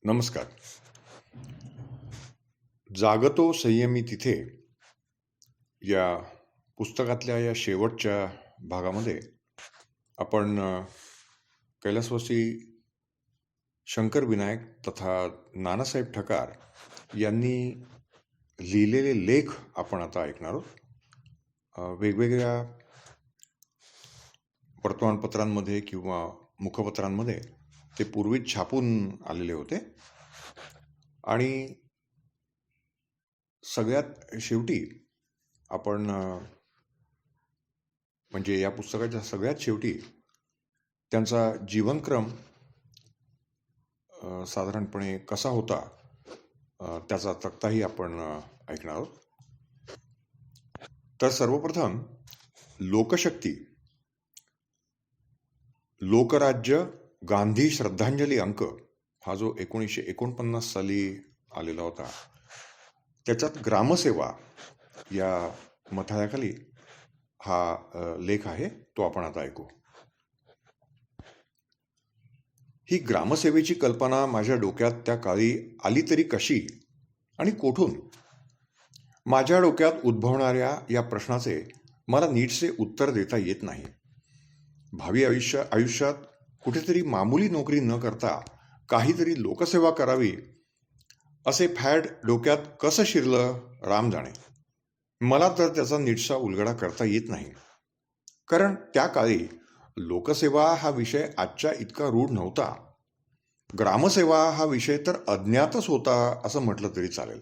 नमस्कार. जागतो संयमी तिथे या पुस्तकातल्या या शेवटच्या भागामध्ये आपण कैलासवासी शंकर विनायक तथा नानासाहेब ठकार यांनी लिहिलेले लेख आपण आता ऐकणार आहोत. वेगवेगळ्या वर्तमानपत्रांमध्ये किंवा मुखपत्रांमध्ये ते पूर्वीच छापून आलेले होते आणि सगळ्यात शेवटी आपण म्हणजे या पुस्तकाच्या सगळ्यात शेवटी त्यांचा जीवनक्रम साधारणपणे कसा होता त्याचा तक्ताही आपण ऐकणार आहोत. तर सर्वप्रथम लोकशक्ती, लोकराज्य, गांधी श्रद्धांजली अंक हा जो 1949 साली आलेला होता, त्याच्यात ग्रामसेवा या मथळ्याखाली हा लेख आहे, तो आपण आता ऐकू. ही ग्रामसेवेची कल्पना माझ्या डोक्यात त्या काळी आली तरी कशी आणि कोठून? माझ्या डोक्यात उद्भवणाऱ्या या प्रश्नाचे मला नीटसे उत्तर देता येत नाही. भावी आयुष्यात कुठेतरी मामूली नोकरी न करता काहीतरी लोकसेवा करावी असे फॅड डोक्यात कसं शिरलं राम जाणे. मला तर त्याचा नीटसा उलगडा करता येत नाही, कारण त्या काळी लोकसेवा हा विषय आजच्या इतका रूढ नव्हता. ग्रामसेवा हा विषय तर अज्ञातच होता असं म्हटलं तरी चालेल.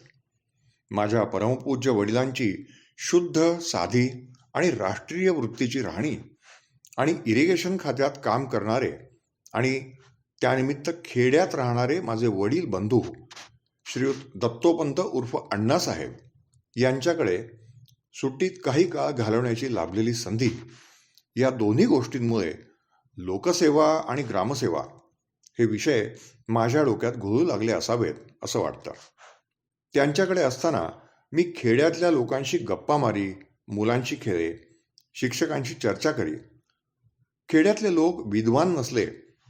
माझ्या परमपूज्य वडिलांची शुद्ध, साधी आणि राष्ट्रीय वृत्तीची राहणी आणि इरिगेशन खात्यात काम करणारे आणि त्यानिमित्त खेड्यात राहणारे माझे वडील बंधू श्रीयुत दत्तोपंत उर्फ अण्णासाहेब यांच्याकडे सुट्टीत काही काळ घालवण्याची लाभलेली संधी, या दोन्ही गोष्टींमुळे लोकसेवा आणि ग्रामसेवा हे विषय माझ्या डोक्यात घुळू लागले असावेत असं वाटतं. त्यांच्याकडे असताना मी खेड्यातल्या लोकांशी गप्पा मारी, मुलांशी खेळे, शिक्षकांशी चर्चा करी. खेड्यातले लोक विद्वान नसले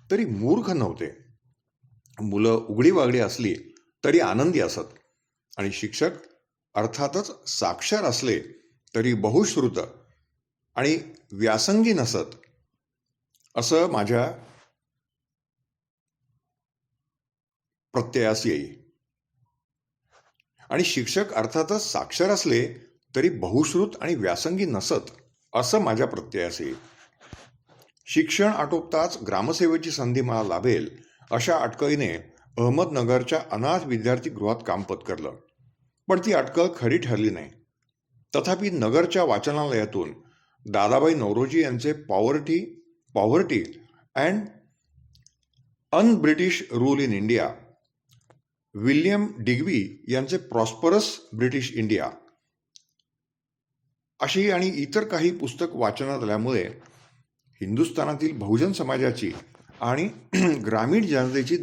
तरी मूर्ख नव्हते. मुलं उघडीवागडी असली तरी आनंदी असत आणि शिक्षक अर्थातच साक्षर असले तरी बहुश्रुत आणि व्यासंगी नसत असं माझ्या प्रत्ययास येई. आणि शिक्षक अर्थातच साक्षर असले तरी बहुश्रुत आणि व्यासंगी नसत असं माझ्या प्रत्ययास येई. शिक्षण आटोपताच ग्रामसेवेची संधी मला लाभेल अशा अटकळीने अहमदनगरच्या अनाथ विद्यार्थी गृहात काम पत्करलं, पण ती अटकळ खरी ठरली नाही. तथापि नगरच्या वाचनालयातून दादाबाई नौरोजी यांचे poverty and un British rule in India, William Digby यांचे प्रॉस्परस ब्रिटिश इंडिया अशी आणि इतर काही पुस्तक वाचनात आल्यामुळे हिंदुस्थानातील बहुजन समाजाची आणि ग्रामीण जनतेची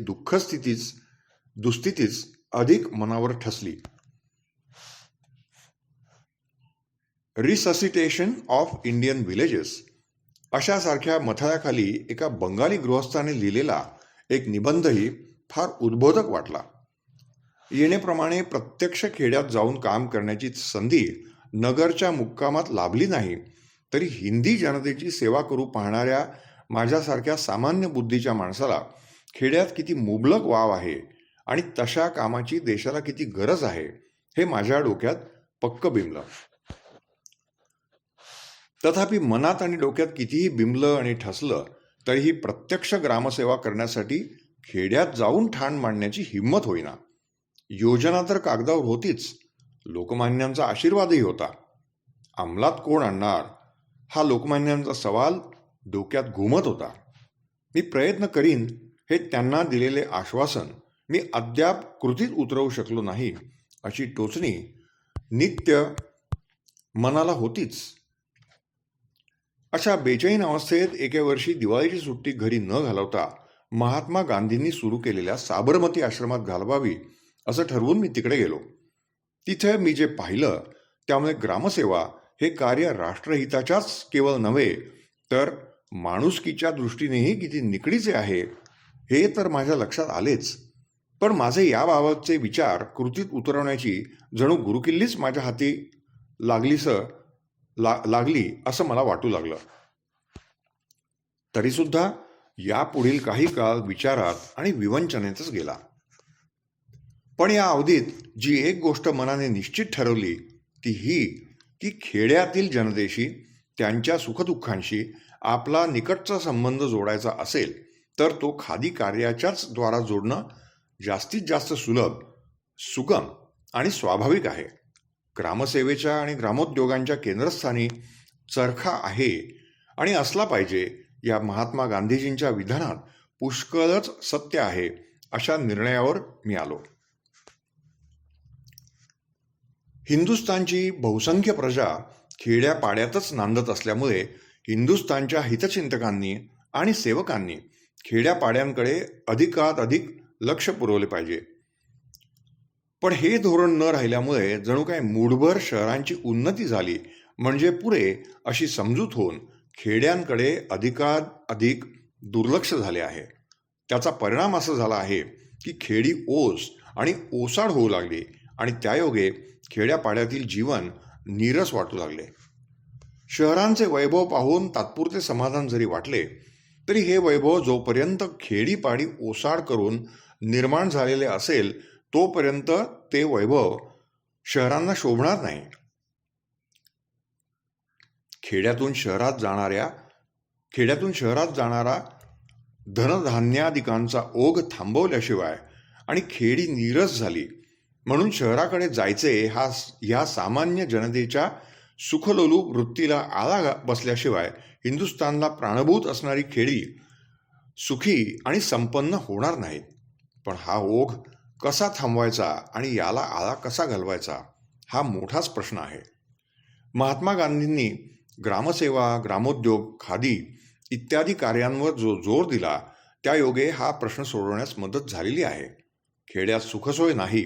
दुस्थितीच अधिक मनावर ठसली. रिससिटेशन ऑफ इंडियन विलेजेस अशासारख्या मथळ्याखाली एका बंगाली गृहस्थाने लिहिलेला एक निबंधही फार उद्बोधक वाटला. येणेप्रमाणे प्रत्यक्ष खेड्यात जाऊन काम करण्याची संधी नगरच्या मुक्कामात लाभली नाही तरी हिंदी जनतेची सेवा करू पाहणाऱ्या माझ्यासारख्या सामान्य बुद्धीच्या माणसाला खेड्यात किती मुबलक वाव आहे आणि तशा कामाची देशाला किती गरज आहे हे माझ्या डोक्यात पक्क बिंबलं. तथापि मनात आणि डोक्यात कितीही बिंबलं आणि ठसलं तरीही प्रत्यक्ष ग्रामसेवा करण्यासाठी खेड्यात जाऊन ठाण मांडण्याची हिंमत होईना. योजना तर कागदावर होतीच, लोकमान्यांचा आशीर्वादही होता. अंमलात कोण आणणार हा लोकमान्यांचा सवाल डोक्यात घुमत होता. मी प्रयत्न करीन हे त्यांना दिलेले आश्वासन मी अद्याप कृतीत उतरवू शकलो नाही अशी टोचणी नित्य मनाला होतीच. अशा बेचैन अवस्थेत एके वर्षी दिवाळीची सुट्टी घरी न घालवता महात्मा गांधींनी सुरू केलेल्या साबरमती आश्रमात घालवावी असं ठरवून मी तिकडे गेलो. तिथे मी जे पाहिलं त्यामुळे ग्रामसेवा हे कार्य राष्ट्रहिताच्याच केवळ नव्हे तर माणुसकीच्या दृष्टीनेही किती निकडीचे आहे हे तर माझ्या लक्षात आलेच. पण माझे याबाबतचे विचार कृतीत उतरवण्याची जणू गुरुकिल्लीच माझ्या हाती लागली असं मला वाटू लागलं. तरीसुद्धा यापुढील काही काळ विचारात आणि विवंचनेतच गेला. पण या अवधीत जी एक गोष्ट मनाने निश्चित ठरवली ती ही की खेड्यातील जनतेशी, त्यांच्या सुखदुःखांशी आपला निकटचा संबंध जोडायचा असेल तर तो खादी कार्याच्याच द्वारा जोडणं जास्तीत जास्त सुलभ, सुगम आणि स्वाभाविक आहे. ग्रामसेवेच्या आणि ग्रामोद्योगांच्या केंद्रस्थानी चरखा आहे आणि असला पाहिजे या महात्मा गांधीजींच्या विधानात पुष्कळच सत्य आहे अशा निर्णयावर मी आलो. हिंदुस्थानची बहुसंख्य प्रजा खेड्यापाड्यातच नांदत असल्यामुळे हिंदुस्थानच्या हितचिंतकांनी आणि सेवकांनी खेड्यापाड्यांकडे अधिकात अधिक लक्ष पुरवले पाहिजे. पण हे धोरण न राहिल्यामुळे जणू काय मूठभर शहरांची उन्नती झाली म्हणजे पुरे अशी समजूत होऊन खेड्यांकडे अधिकात अधिक दुर्लक्ष झाले आहे. त्याचा परिणाम असा झाला आहे की खेडी ओस आणि ओसाड होऊ लागली आणि त्यायोगे खेड्यापाड्यातील जीवन नीरस वाटू लागले. शहरांचे वैभव पाहून तात्पुरते समाधान जरी वाटले तरी हे वैभव जोपर्यंत खेडीपाडी ओसाड करून निर्माण झालेले असेल तोपर्यंत ते वैभव शहरांना शोभणार नाही. खेड्यातून शहरात जाणारा धनधान्यादिकांचा ओघ थांबवल्याशिवाय आणि खेडी नीरस झाली म्हणून शहराकडे जायचे ह्या सामान्य जनतेच्या सुखलोलूप वृत्तीला आळा बसल्याशिवाय हिंदुस्थानला प्राणभूत असणारी खेडी सुखी आणि संपन्न होणार नाहीत. पण हा ओघ कसा थांबवायचा आणि याला आळा कसा घालवायचा हा मोठाच प्रश्न आहे. महात्मा गांधींनी ग्रामसेवा, ग्रामोद्योग, खादी इत्यादी कार्यांवर जो जोर दिला त्यायोगे हा प्रश्न सोडवण्यास मदत झालेली आहे. खेड्यात सुखसोय नाही,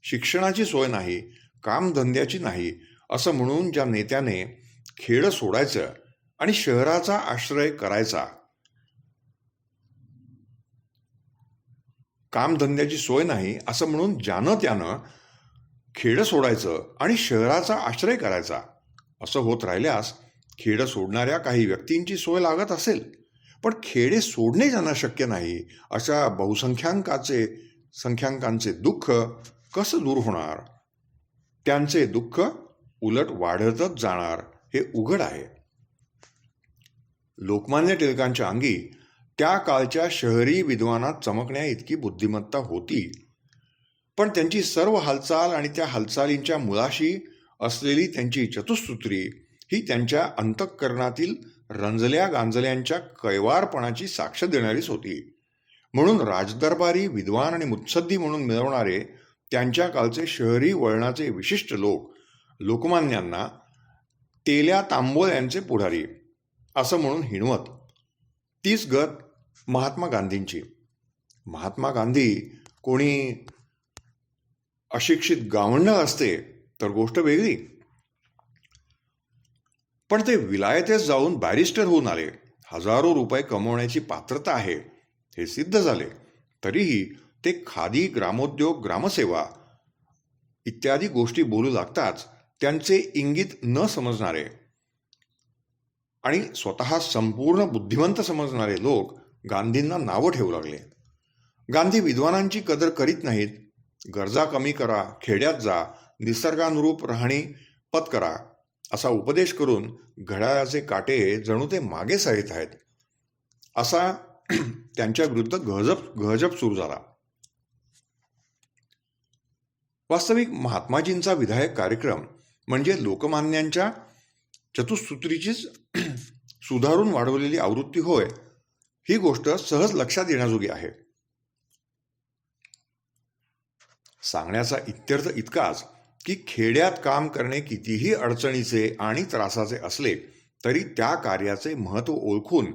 शिक्षणाची सोय नाही, कामधंद्याची नाही असं म्हणून ज्या नेत्याने खेडं सोडायचं आणि शहराचा आश्रय करायचा, कामधंद्याची सोय नाही असं म्हणून ज्यानं त्यानं खेडं सोडायचं आणि शहराचा आश्रय करायचा असं होत राहिल्यास खेडं सोडणाऱ्या काही व्यक्तींची सोय लागत असेल पण खेडे सोडणे ज्यांना शक्य नाही अशा बहुसंख्यांकांचे दुःख कसं दूर होणार? त्यांचे दुःख उलट वाढतच जाणार हे उघड आहे. लोकमान्य टिळकांच्या अंगी त्या काळच्या शहरी विद्वानात चमकण्या इतकी बुद्धिमत्ता होती, पण त्यांची सर्व हालचाल आणि त्या हालचालींच्या मुळाशी असलेली त्यांची चतुसूत्री ही त्यांच्या अंतःकरणातील रंजल्या गांजल्यांच्या कैवारपणाची साक्ष देणारीच होती. म्हणून राजदरबारी विद्वान आणि मुत्सद्दी म्हणून मिळवणारे त्यांच्या काळचे शहरी वळणाचे विशिष्ट लोक लोकमान्यांना तेल्या तांबोळ्यांचे पुढारी असं म्हणून हिणवत. तीच गत महात्मा गांधींची. महात्मा गांधी कोणी अशिक्षित गावंढळ असते तर गोष्ट वेगळी, पण ते विलायतेस जाऊन बॅरिस्टर होऊन आले, हजारो रुपये कमवण्याची पात्रता आहे हे सिद्ध झाले, तरीही ते खादी, ग्रामोद्योग, ग्रामसेवा इत्यादी गोष्टी बोलू लागताच त्यांचे इंगित न समजणारे आणि स्वतः संपूर्ण बुद्धिवंत समजणारे लोक गांधींना नावं ठेवू लागले. गांधी विद्वानांची कदर करीत नाहीत. गरजा कमी करा, खेड्यात जा, निसर्गानुरूप राहणी पत्करा असा उपदेश करून घड्याळाचे काटे जणू ते मागे सरित आहेत असा त्यांच्या विरुद्ध गहजप सुरू झाला. वास्तविक महात्माजींचा विधायक कार्यक्रम म्हणजे लोकमान्यांच्या चतुसूत्रीचीच सुधारून वाढवलेली आवृत्ती होय, ही गोष्ट सहज लक्षात येण्याजोगी आहे. सांगण्याचा इत्यर्थ इतकाच की खेड्यात काम करणे कितीही अडचणीचे आणि त्रासाचे असले तरी त्या कार्याचे महत्त्व ओळखून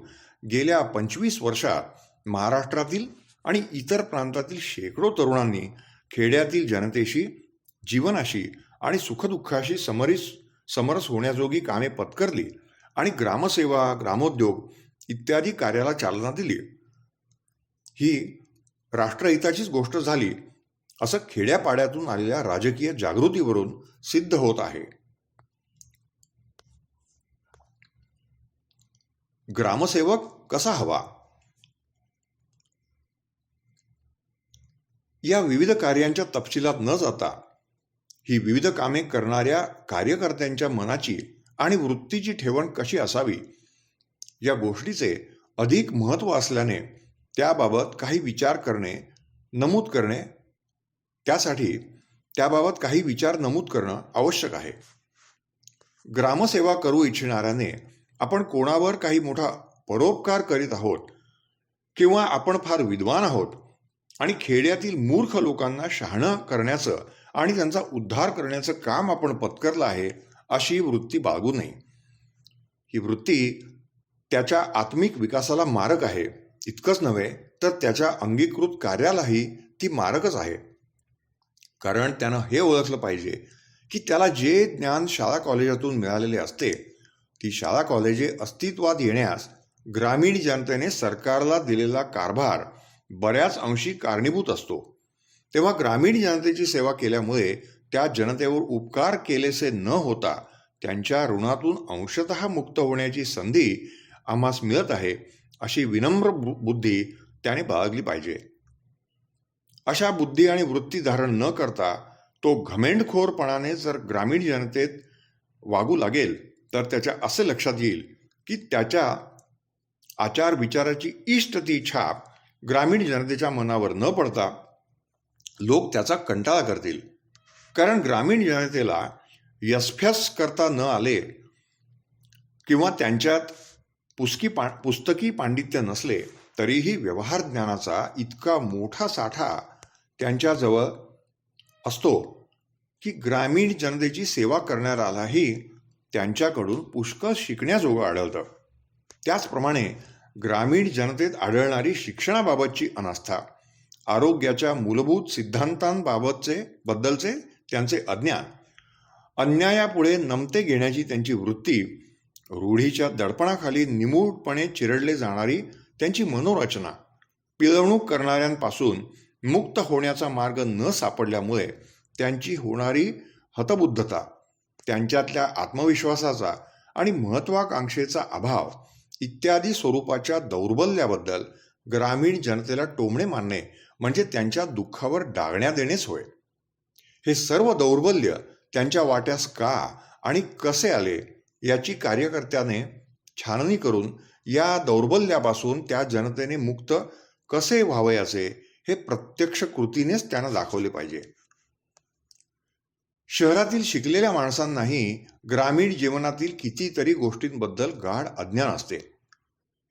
गेल्या 25 वर्षात महाराष्ट्रातील आणि इतर प्रांतातील शेकडो तरुणांनी खेड्यातील जनतेशी, जीवनाशी आणि सुखदुःखाशी समरस होण्याजोगी कामे पत्करली आणि ग्रामसेवा, ग्रामोद्योग इत्यादी कार्याला चालना दिली. ही राष्ट्रहिताचीच गोष्ट झाली असं खेड्यापाड्यातून आलेल्या राजकीय जागृतीवरून सिद्ध होत आहे. ग्रामसेवक कसा हवा? या विविध कार्यांच्या तपशिलात न जाता ही विविध कामे करणाऱ्या कार्यकर्त्यांच्या मनाची आणि वृत्तीची ठेवण कशी असावी या गोष्टीचे अधिक महत्त्व असल्याने त्याबाबत काही विचार नमूद करणं आवश्यक आहे. ग्रामसेवा करू इच्छिणाऱ्याने आपण कोणावर काही मोठा परोपकार करीत आहोत किंवा आपण फार विद्वान आहोत आणि खेड्यातील मूर्ख लोकांना शहाणं करण्याचं आणि त्यांचा उद्धार करण्याचं काम आपण पत्करलं आहे अशी वृत्ती बाळगू नये. ही वृत्ती त्याच्या आत्मिक विकासाला मारक आहे. इतकंच नव्हे तर त्याच्या अंगीकृत कार्यालाही ती मारकच आहे. कारण त्यानं हे ओळखलं पाहिजे की त्याला जे ज्ञान शाळा कॉलेजातून मिळालेले असते ती शाळा कॉलेजे अस्तित्वात येण्यास ग्रामीण जनतेने सरकारला दिलेला कारभार बऱ्याच अंशी कारणीभूत असतो. तेव्हा ग्रामीण जनतेची सेवा केल्यामुळे त्या जनतेवर उपकार केलेसे न होता त्यांच्या ऋणातून अंशतः मुक्त होण्याची संधी आम्हास मिळत आहे अशी विनम्र बुद्धी त्याने बाळगली पाहिजे. अशा बुद्धी आणि वृत्ती धारण न करता तो घमेंडखोरपणाने जर ग्रामीण जनतेत वागू लागेल तर त्याच्या असे लक्षात येईल की त्याच्या आचार विचाराची इष्ट ती छाप ग्रामीण जनतेच्या मनावर न पडता लोक त्याचा कंटाळा करतील. कारण ग्रामीण जनतेला यस्फ्यस करता न आले किंवा त्यांच्यात पुस्तकी पांडित्य नसले तरीही व्यवहार ज्ञानाचा इतका मोठा साठा त्यांच्याजवळ असतो की ग्रामीण जनतेची सेवा करणाऱ्यालाही त्यांच्याकडून पुष्कळ शिकण्याजोगं आढळतं. त्याचप्रमाणे ग्रामीण जनतेत आढळणारी शिक्षणाबाबतची अनास्था, आरोग्याच्या मूलभूत सिद्धांतांबद्दलचे त्यांचे अज्ञान, अन्यायापुढे नमते घेण्याची त्यांची वृत्ती, रूढीच्या दडपणाखाली निमूळपणे चिरडले जाणारी त्यांची मनोरचना, पिळवणूक करणाऱ्यांपासून मुक्त होण्याचा मार्ग न सापडल्यामुळे त्यांची होणारी हतबुद्धता, त्यांच्यातल्या आत्मविश्वासाचा आणि महत्त्वाकांक्षेचा अभाव इत्यादी स्वरूपाच्या दौर्बल्याबद्दल ग्रामीण जनतेला टोमणे मारणे म्हणजे त्यांच्या दुःखावर डागण्या देणेच होय. हे सर्व दौर्बल्य त्यांच्या वाट्यास का आणि कसे आले याची कार्यकर्त्याने छाननी करून या दौर्बल्यापासून त्या जनतेने मुक्त कसे व्हावयाचे हे प्रत्यक्ष कृतीनेच त्यांना दाखवले पाहिजे. शहरातील शिकलेल्या माणसांनाही ग्रामीण जीवनातील कितीतरी गोष्टींबद्दल गाढ अज्ञान असते.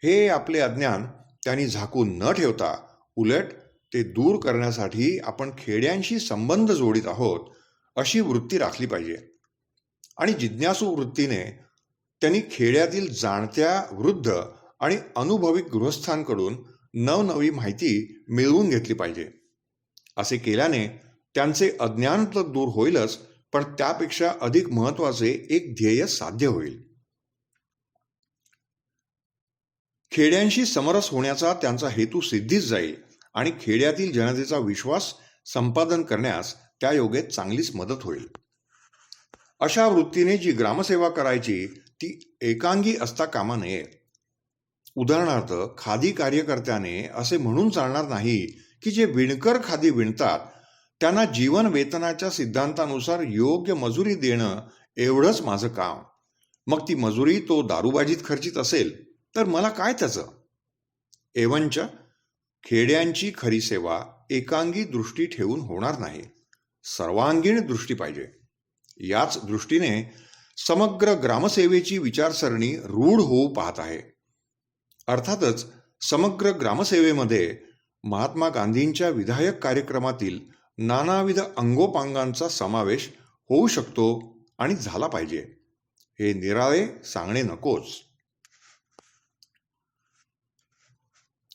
हे आपले अज्ञान त्यांनी झाकून न ठेवता उलट ते दूर करण्यासाठी आपण खेड्यांशी संबंध जोडित आहोत अशी वृत्ती राखली पाहिजे. आणि जिज्ञासू वृत्तीने त्यांनी खेड्यातील जाणत्या वृद्ध आणि अनुभवी गृहस्थांकडून नवनवी माहिती मिळवून घेतली पाहिजे. असे केल्याने त्यांचे अज्ञान तर दूर होईलच, पण त्यापेक्षा अधिक महत्त्वाचे एक ध्येय साध्य होईल. खेड्यांशी समरस होण्याचा त्यांचा हेतू सिद्धीच जाईल आणि खेड्यातील जनतेचा विश्वास संपादन करण्यास त्या योगे चांगलीच मदत होईल. अशा वृत्तीने जी ग्रामसेवा करायची ती एकांगी असता कामा नये. उदाहरणार्थ, खादी कार्यकर्त्याने असे म्हणून चालणार नाही की जे विणकर खादी विणतात त्यांना जीवन वेतनाच्या सिद्धांतानुसार योग्य मजुरी देणं एवढंच माझं काम. मग ती मजुरी तो दारूबाजीत खर्चित असेल तर मला काय त्याचं. एवंच खेड्यांची खरी सेवा एकांगी दृष्टी ठेवून होणार नाही, सर्वांगीण दृष्टी पाहिजे. याच दृष्टीने समग्र ग्रामसेवेची विचारसरणी रूढ होऊ पाहत आहे. अर्थातच समग्र ग्रामसेवेमध्ये महात्मा गांधींच्या विधायक कार्यक्रमातील नानाविध अंगोपांगांचा समावेश होऊ शकतो आणि झाला पाहिजे. हे निराळे सांगणे नकोच.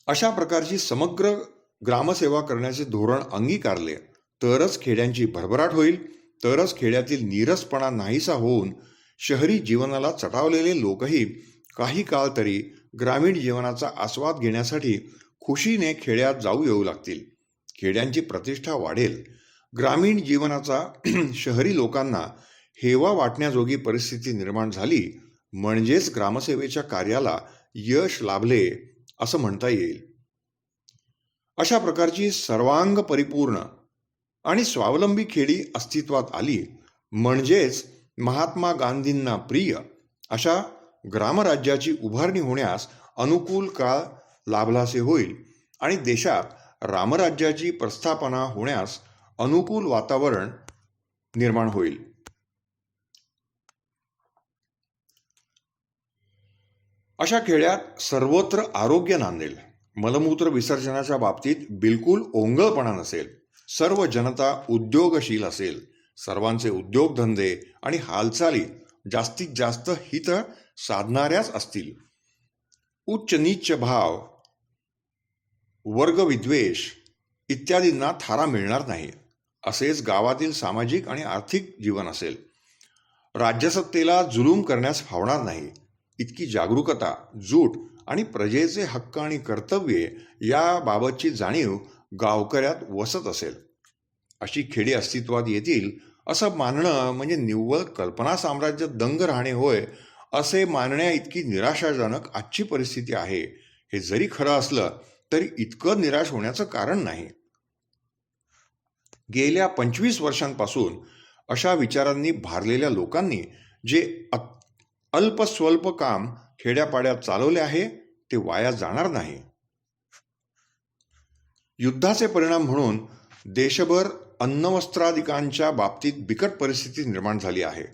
अशा प्रकारची समग्र ग्रामसेवा करण्याचे धोरण अंगीकारले तरच खेड्यांची भरभराट होईल, तरच खेड्यातील नीरसपणा नाहीसा होऊन शहरी जीवनाला चटावलेले लोकही काही काळ तरी ग्रामीण जीवनाचा आस्वाद घेण्यासाठी खुशीने खेड्यात जाऊ येऊ लागतील. खेड्यांची प्रतिष्ठा वाढेल, ग्रामीण जीवनाचा शहरी लोकांना हेवा वाटण्याजोगी परिस्थिती निर्माण झाली, म्हणजेच ग्रामसेवेच्या कार्याला यश लाभले असं म्हणता येईल. अशा प्रकारची सर्वांग परिपूर्ण आणि स्वावलंबी खेडी अस्तित्वात आली, म्हणजेच महात्मा गांधींना प्रिय अशा ग्रामराज्याची उभारणी होण्यास अनुकूल काळ लाभलासे होईल आणि देशात रामराज्याची प्रस्थापना होण्यास अनुकूल वातावरण निर्माण होईल. अशा खेड्यात सर्वत्र आरोग्य नांदेल, मलमूत्र विसर्जनाच्या बाबतीत बिलकुल ओंगळपणा नसेल, सर्व जनता उद्योगशील असेल, सर्वांचे उद्योगधंदे आणि हालचाली जास्तीत जास्त हित साधणाऱ्याच असतील, उच्च नीच भाव, वर्गविद्वेष इत्यादींना थारा मिळणार नाही, असेच गावातील सामाजिक आणि आर्थिक जीवन असेल. राज्यसत्तेला जुलूम करण्यास फावणार नाही, इतकी जागरूकता, जूट आणि प्रजेचे हक्क आणि कर्तव्ये याबाबतची जाणीव गावकऱ्यात वसत असेल. अशी खेडी अस्तित्वात येतील असं मानणं म्हणजे निव्वळ कल्पना साम्राज्य दंग राहणे होय, असे मानण्या इतकी निराशाजनक आजची परिस्थिती आहे. हे जरी खरं असलं तरी इतकं निराश होण्याचं कारण नाही. गेल्या 25 वर्षांपासून अशा विचारांनी भारलेल्या लोकांनी जे अल्पस्वल्प काम खेड्यापाड्यात चालवले आहे ते वाया जाणार नाही. युद्धाचे परिणाम म्हणून देशभर अन्नवस्त्रादिकांच्या बाबतीत बिकट परिस्थिती निर्माण झाली आहे.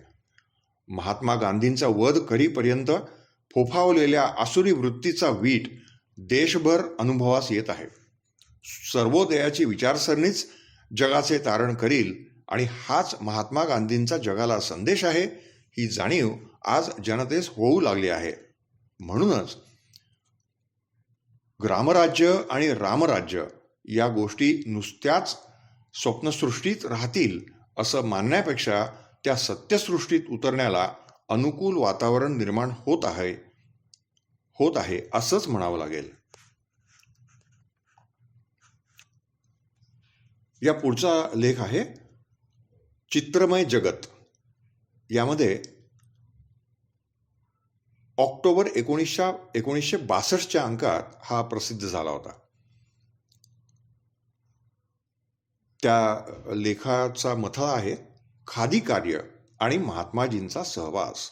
महात्मा गांधींचा वध करीपर्यंत फोफावलेल्या आसुरी वृत्तीचा वीट देशभर अनुभवास येत आहे. सर्वोदयाची विचारसरणीच जगाचे तारण करील आणि हाच महात्मा गांधींचा जगाला संदेश आहे, ही जाणीव आज जनतेस होऊ लागली आहे. म्हणूनच ग्रामराज्य आणि रामराज्य या गोष्टी नुसत्याच स्वप्नसृष्टीत राहतील असं मानण्यापेक्षा त्या सत्यसृष्टीत उतरण्याला अनुकूल वातावरण निर्माण होत आहे असंच म्हणावं लागेल. या पुढचा लेख आहे चित्रमय जगत. यामध्ये ऑक्टोबर 1962च्या अंकात हा प्रसिद्ध झाला होता. त्या लेखाचा मथळा आहे खादी कार्य आणि महात्माजींचा सहवास.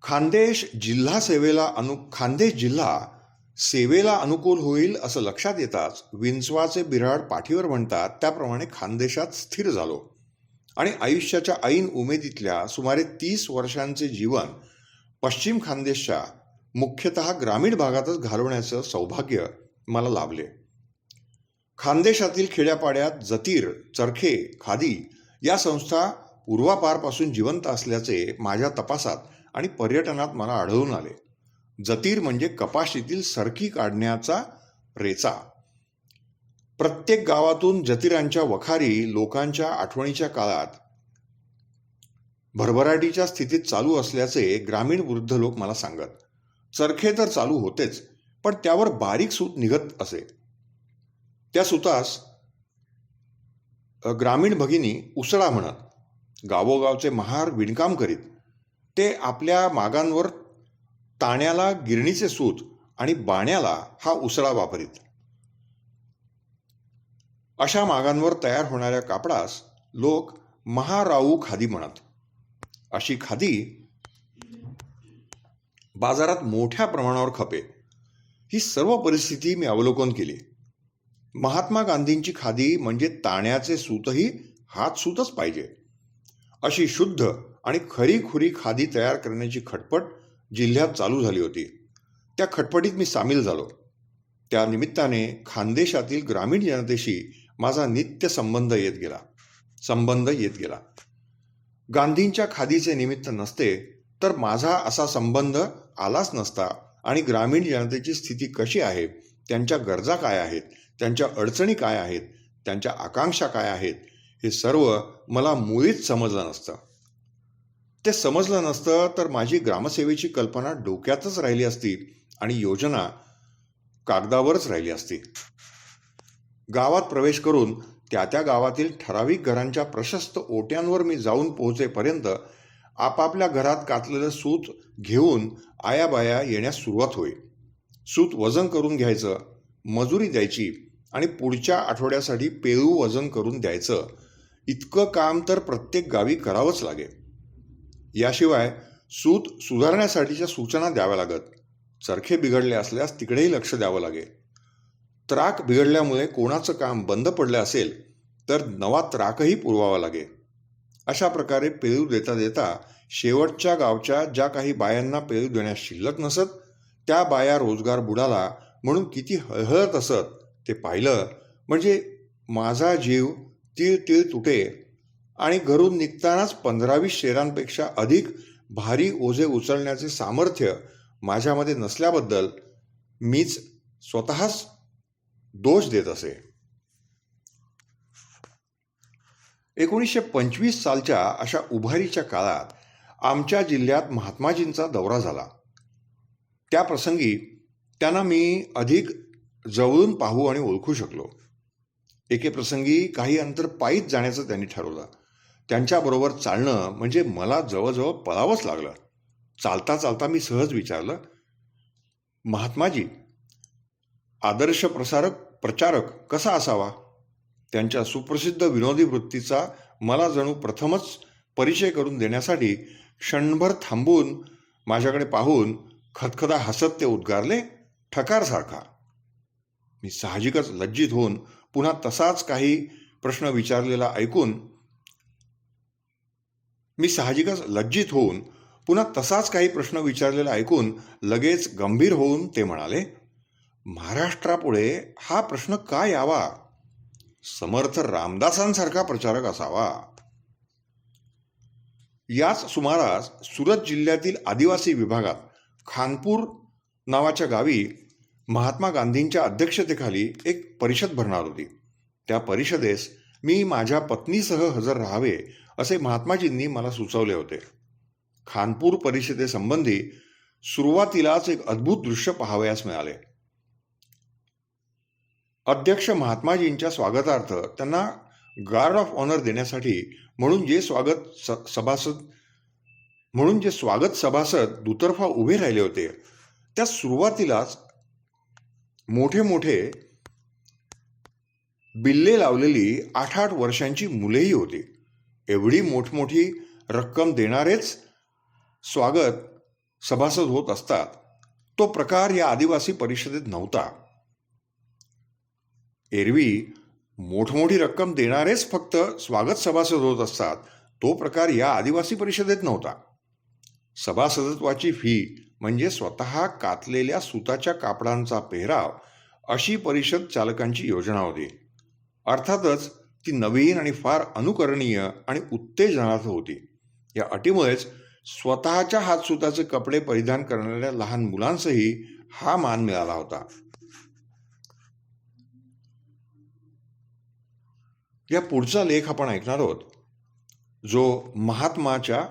खान्देश जिल्हा सेवेला अनुकूल होईल असं लक्षात येताच विंचवाचे बिऱ्हाड पाठीवर म्हणतात त्याप्रमाणे खानदेशात स्थिर झालो आणि आयुष्याच्या ऐन उमेदीतल्या सुमारे 30 वर्षांचे जीवन पश्चिम खानदेशच्या मुख्यतः ग्रामीण भागातच घालवण्याचं सौभाग्य मला लाभले. खानदेशातील खेड्यापाड्यात जतीर, चरखे, खादी या संस्था पूर्वापारपासून जिवंत असल्याचे माझ्या तपासात आणि पर्यटनात मला आढळून आले. जतीर म्हणजे कपाशीतील सरकी काढण्याचा रेचा. प्रत्येक गावातून जतीरांच्या वखारी लोकांच्या आठवणीच्या काळात भरभराटीच्या स्थितीत चालू असल्याचे ग्रामीण वृद्ध लोक मला सांगत. चरखे तर चालू होतेच, पण त्यावर बारीक सूत निघत असे. त्या सुतास ग्रामीण भगिनी उसळा म्हणत. गावोगावचे महार विणकाम करीत. ते आपल्या मागांवर ताण्याला गिरणीचे सूत आणि बाण्याला हा उसळा वापरीत. अशा मागांवर तयार होणाऱ्या कापडास लोक महाराऊ खादी म्हणत. अशी खादी बाजारात मोठ्या प्रमाणावर खपे. ही सर्व परिस्थिती मी अवलोकन केली. महात्मा गांधींची खादी म्हणजे ताण्याचे सूतही हात सूतच पाहिजे अशी शुद्ध आणि खरीखुरी खादी तयार करण्याची खटपट जिल्ह्यात चालू झाली होती. त्या खटपटीत मी सामील झालो. त्या निमित्ताने खानदेशातील ग्रामीण जनतेशी माझा नित्य संबंध येत गेला. गांधींच्या खादीचे निमित्त नसते तर माझा असा संबंध आलाच नसता आणि ग्रामीण जनतेची स्थिती कशी आहे, त्यांच्या गरजा काय आहेत, त्यांच्या अडचणी काय आहेत, त्यांच्या आकांक्षा काय आहेत, हे सर्व मला मुळीच समजलं नसतं. ते समजलं नसतं तर माझी ग्रामसेवेची कल्पना डोक्यातच राहिली असती आणि योजना कागदावरच राहिली असती. गावात प्रवेश करून त्या गावातील ठराविक घरांच्या प्रशस्त ओट्यांवर मी जाऊन पोहोचेपर्यंत आपापल्या घरात कातलेलं सूत घेऊन आयाबाया येण्यास सुरुवात होई. सूत वजन करून घ्यायचं, मजुरी द्यायची आणि पुढच्या आठवड्यासाठी पेरू वजन करून द्यायचं. इतकं काम तर प्रत्येक गावी करावंच लागे. याशिवाय सूत सुधारण्यासाठीच्या सूचना द्याव्या लागत. चरखे बिघडले असल्यास तिकडेही लक्ष द्यावं लागे. त्राक बिघडल्यामुळे कोणाचं काम बंद पडलं असेल तर नवा त्राकही पुरवावा लागे. अशा प्रकारे पेरू देता देता शेवटच्या गावच्या ज्या काही बायांना पेरू देण्यास शिल्लक नसत त्या बाया रोजगार बुडाला म्हणून किती हळहळत असत ते पाहिलं म्हणजे माझा जीव तीळ तीळ तुटे आणि घरून निघतानाच 15-20 शेरांपेक्षा अधिक भारी ओझे उचलण्याचे सामर्थ्य माझ्यामध्ये नसल्याबद्दल मीच स्वतःच दोष देत असे. 1925 सालच्या अशा उभारीच्या काळात आमच्या जिल्ह्यात महात्माजींचा दौरा झाला. त्या प्रसंगी त्यांना मी अधिक जवळून पाहू आणि ओळखू शकलो. एके प्रसंगी काही अंतर पायीच जाण्याचं त्यांनी ठरवलं. त्यांच्याबरोबर चालणं म्हणजे मला जवळजवळ पळावंच लागलं. चालता चालता मी सहज विचारलं, महात्माजी, आदर्श प्रचारक कसा असावा? त्यांच्या सुप्रसिद्ध विनोदी वृत्तीचा मला जणू प्रथमच परिचय करून देण्यासाठी क्षणभर थांबून माझ्याकडे पाहून खदखदा हसत ते उद्गारले, ठकारसारखा. मी साहजिकच लज्जित होऊन पुन्हा तसाच काही प्रश्न विचारलेला ऐकून लगेच गंभीर होऊन ते म्हणाले, महाराष्ट्रापुढे हा प्रश्न का यावा? समर्थ रामदासांसारखा प्रचारक असावा. याच सुमारास सुरत जिल्ह्यातील आदिवासी विभागात खानपूर नावाच्या गावी महात्मा गांधींच्या अध्यक्षतेखाली एक परिषद भरणार होती. त्या परिषदेस मी माझ्या पत्नीसह हजर राहावे असे महात्माजींनी मला सुचवले होते. खानपूर परिषदेसंबंधी सुरुवातीलाच एक अद्भुत दृश्य पाहावयास मिळाले. अध्यक्ष महात्माजींच्या स्वागतार्थ त्यांना गार्ड ऑफ ऑनर देण्यासाठी म्हणून जे स्वागत सभासद दुतर्फा उभे राहिले होते त्या सुरुवातीलाच मोठे मोठे बिल्ले लावलेली 8-8 वर्षांची मुलेही होती. एवढी मोठमोठी रक्कम देणारेच स्वागत सभासद होत असतात तो प्रकार या आदिवासी परिषदेत नव्हता. एरवी मोठमोठी रक्कम देणारेच फक्त स्वागत सभासद होत असतात तो प्रकार या आदिवासी परिषदेत नव्हता. सभासदत्वाची फी म्हणजे स्वतः कातलेल्या सुताच्या कापडांचा पेहराव अशी परिषद चालकांची योजना होती. अर्थातच ती नवीन आणि फार अनुकरणीय आणि उत्तेजनार्थ होती. या अटीमुळेच स्वतःच्या हातसुताचे कपडे परिधान करणाऱ्या लहान मुलांसही हा मान मिळाला होता. या पुढचा लेख आपण ऐकणार आहोत जो महात्माच्या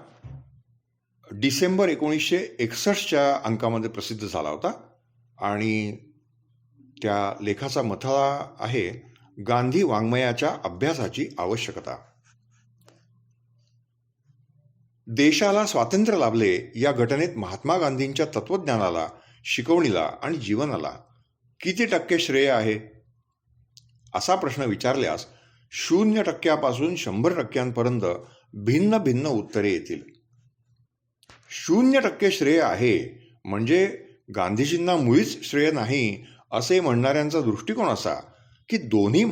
डिसेंबर 1961च्या अंकामध्ये प्रसिद्ध झाला होता आणि त्या लेखाचा मथळा आहे गांधी वाङ्मयाच्या अभ्यासाची आवश्यकता. देशाला स्वातंत्र्य लाभले या घटनेत महात्मा गांधींच्या तत्वज्ञानाला, शिकवणीला आणि जीवनाला किती टक्के श्रेय आहे असा प्रश्न विचारल्यास 0% 100% भिन्न भिन्न उत्तरे येतील. 0% श्रेय आहे म्हणजे गांधीजींना मुळीच श्रेय नाही असे म्हणणाऱ्यांचा दृष्टिकोन असा की दोन्ही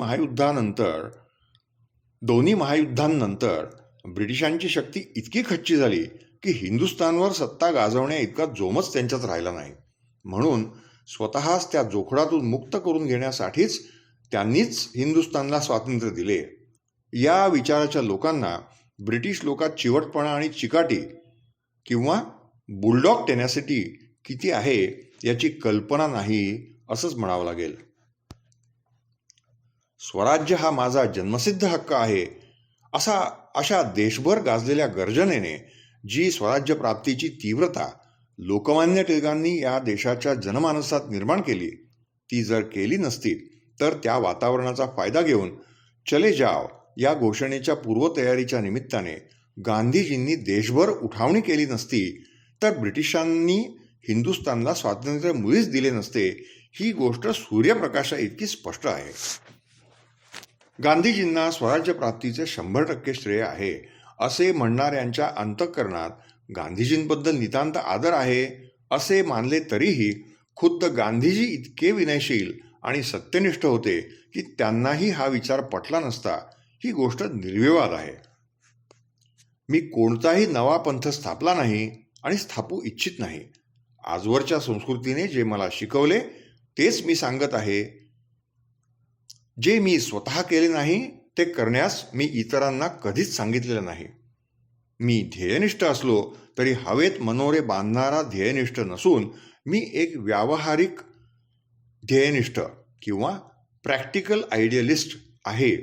महायुद्धांनंतर ब्रिटिशांची शक्ती इतकी खच्ची झाली की हिंदुस्थानवर सत्ता गाजवण्या इतका जोमच त्यांच्यात राहिला नाही. म्हणून स्वतःच त्या जोखडातून मुक्त करून घेण्यासाठीच त्यांनीच हिंदुस्थानला स्वातंत्र्य दिले. या विचाराच्या लोकांना ब्रिटिश लोकात चिवटपणा आणि चिकाटी किंवा बुलडॉग टेनॅसिटी किती आहे याची कल्पना नाही असंच म्हणावं लागेल. स्वराज्य हा माझा जन्मसिद्ध हक्क आहे अशा देशभर गाजलेल्या गर्जनेने जी स्वराज्य प्राप्तीची तीव्रता लोकमान्य टिळकांनी या देशाच्या जनमानसात निर्माण केली ती जर केली नसती तर त्या वातावरणाचा फायदा घेऊन चले जाव या घोषणेच्या पूर्वतयारीच्या निमित्ताने गांधीजींनी देशभर उठावणी केली नसती तर ब्रिटिशांनी हिंदुस्थानला स्वातंत्र्य मुळीच दिले नसते, ही गोष्ट सूर्यप्रकाशा इतकी स्पष्ट आहे. गांधीजींना स्वराज्य प्राप्तीचे 100% श्रेय आहे असे म्हणणाऱ्यांच्या अंतःकरणात गांधीजींबद्दल नितांत आदर आहे असे मानले तरीही खुद्द गांधीजी इतके विनयशील आणि सत्यनिष्ठ होते की त्यांनाही हा विचार पटला नसता, ही गोष्ट निर्विवाद आहे. मी कोणताही नवा पंथ स्थापला नाही आणि स्थापू इच्छित नाही. आजवरच्या संस्कृतीने जे मला शिकवले तेच मी सांगत आहे. जे मी स्वतः केले नाही ते करण्यास मी इतरांना कधीच सांगितलेलं नाही. मी ध्येयनिष्ठ असलो तरी हवेत मनोरे बांधणारा ध्येयनिष्ठ नसून मी एक व्यावहारिक ध्येयनिष्ठ किंवा प्रॅक्टिकल आयडियलिस्ट आहे,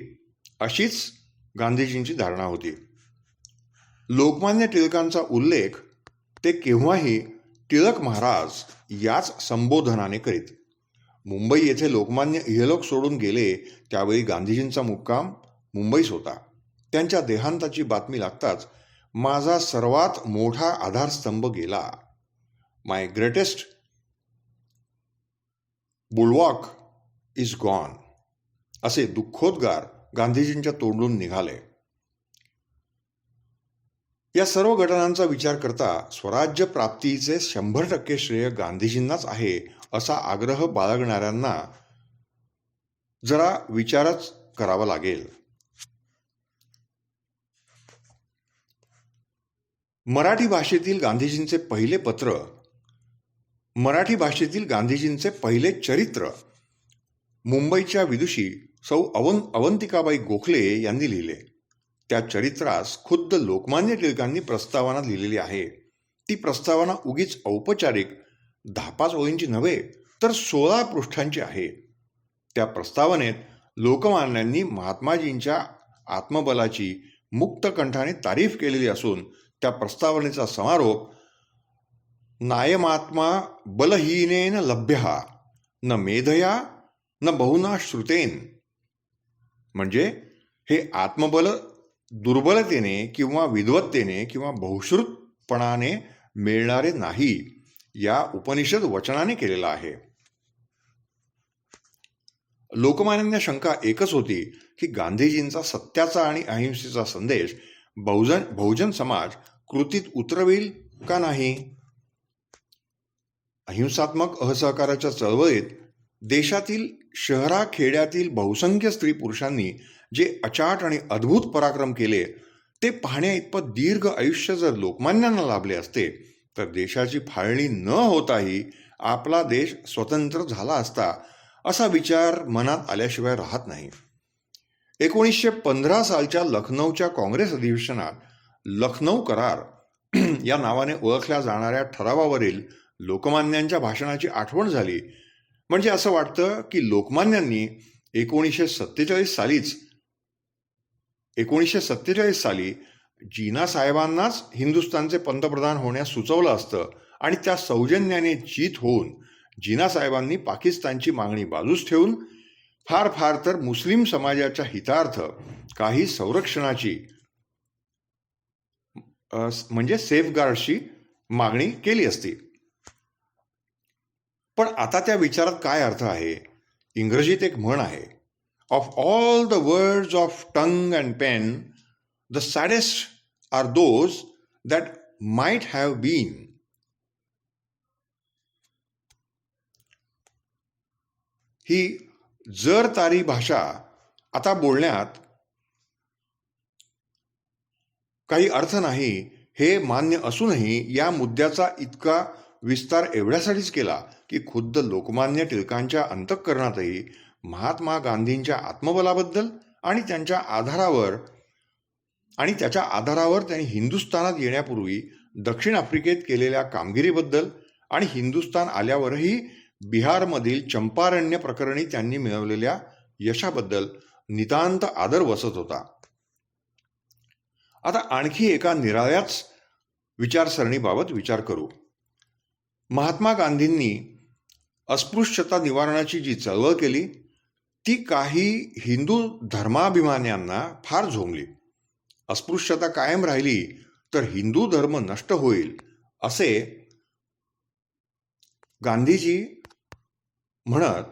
अशीच गांधीजींची धारणा होती. लोकमान्य टिळकांचा उल्लेख ते केव्हाही टिळक महाराज याच संबोधनाने करीत. मुंबई येथे लोकमान्य इहलोक सोडून गेले त्यावेळी गांधीजींचा मुक्काम मुंबईस होता. त्यांच्या देहांताची बातमी लागताच माझा सर्वात मोठा आधारस्तंभ गेला. माय ग्रेटेस्ट बुलवॉक इज गॉन असे दुःखोद्गार गांधीजींच्या तोंडून निघाले. या सर्व घटनांचा विचार करता स्वराज्य प्राप्तीचे 100% श्रेय गांधीजींनाच आहे असा आग्रह बाळगणाऱ्यांना जरा विचारच करावा लागेल. मराठी भाषेतील गांधीजींचे पहिले पत्र, मराठी भाषेतील गांधीजींचे पहिले चरित्र मुंबईच्या विदुषी सौ अवंतिकाबाई गोखले यांनी लिहिले. त्या चरित्रास खुद्द लोकमान्य टिळकांनी प्रस्तावना लिहिलेली आहे. ती प्रस्तावना उगीच औपचारिक 10-5 ओळींची नव्हे तर 16 पृष्ठांची आहे. त्या प्रस्तावनेत लोकमान्यांनी महात्माजींच्या आत्मबलाची मुक्त कंठाने तारीफ केलेली असून त्या प्रस्तावनेचा समारोप नायमात्मा बलहीनेन लभ्यः न मेधया न बहुना श्रुतेन, म्हणजे हे आत्मबल दुर्बलतेने किंवा विद्वत्तेने किंवा बहुश्रुतपणाने मिळणारे नाही, या उपनिषद वचनाने केलेला आहे. लोकमान्यांना शंका एकच होती की गांधीजींचा सत्याचा आणि अहिंसेचा संदेश बहुजन समाज कृतीत उतरवेल का नाही. अहिंसात्मक असहकाराच्या चळवळीत देशातील शहराखेड्यातील बहुसंख्य स्त्री पुरुषांनी जे अचाट आणि अद्भुत पराक्रम केले ते पाहण्या इतपत दीर्घ आयुष्य जर लोकमान्यांना लाभले असते तर देशाची फाळणी न होताही आपला देश स्वतंत्र झाला असता असा विचार मनात आल्याशिवाय राहत नाही. 1915 सालच्या लखनौच्या काँग्रेस अधिवेशनात लखनौ करार या नावाने ओळखल्या जाणाऱ्या ठरावावरील लोकमान्यांच्या भाषणाची आठवण झाली म्हणजे असं वाटतं की लोकमान्यांनी 1947 साली जिना साहेबांनाच हिंदुस्थानचे पंतप्रधान होण्यास सुचवलं असतं आणि त्या सौजन्याने जीत होऊन जिना साहेबांनी पाकिस्तानची मागणी बाजूस ठेवून फार फार तर मुस्लिम समाजाच्या हितार्थ काही संरक्षणाची म्हणजे सेफगार्डची मागणी केली असती. पण आता त्या विचारात काय अर्थ आहे. इंग्रजीत एक म्हण आहे, of all the words of tongue and pen the saddest are those that might have been. ही जर तारी भाषा आता बोलण्यात काही अर्थ नाही हे मान्य असूनही या मुद्द्याचा इतका विस्तार एवढ्यासाठीच केला की खुद्द लोकमान्य टिळकांच्या अंतःकरणातही महात्मा गांधींच्या आत्मबलाबद्दल आणि त्याच्या आधारावर त्यांनी हिंदुस्थानात येण्यापूर्वी दक्षिण आफ्रिकेत केलेल्या कामगिरीबद्दल आणि हिंदुस्थान आल्यावरही बिहारमधील चंपारण्य प्रकरणी त्यांनी मिळवलेल्या यशाबद्दल नितांत आदर वसत होता. आता आणखी एका निराळ्याच विचारसरणीबाबत विचार करू. महात्मा गांधींनी अस्पृश्यता निवारणाची जी चळवळ केली ती काही हिंदू धर्माभिमान्यांना फार झोंबली. अस्पृश्यता कायम राहिली तर हिंदू धर्म नष्ट होईल असे गांधीजी म्हणत,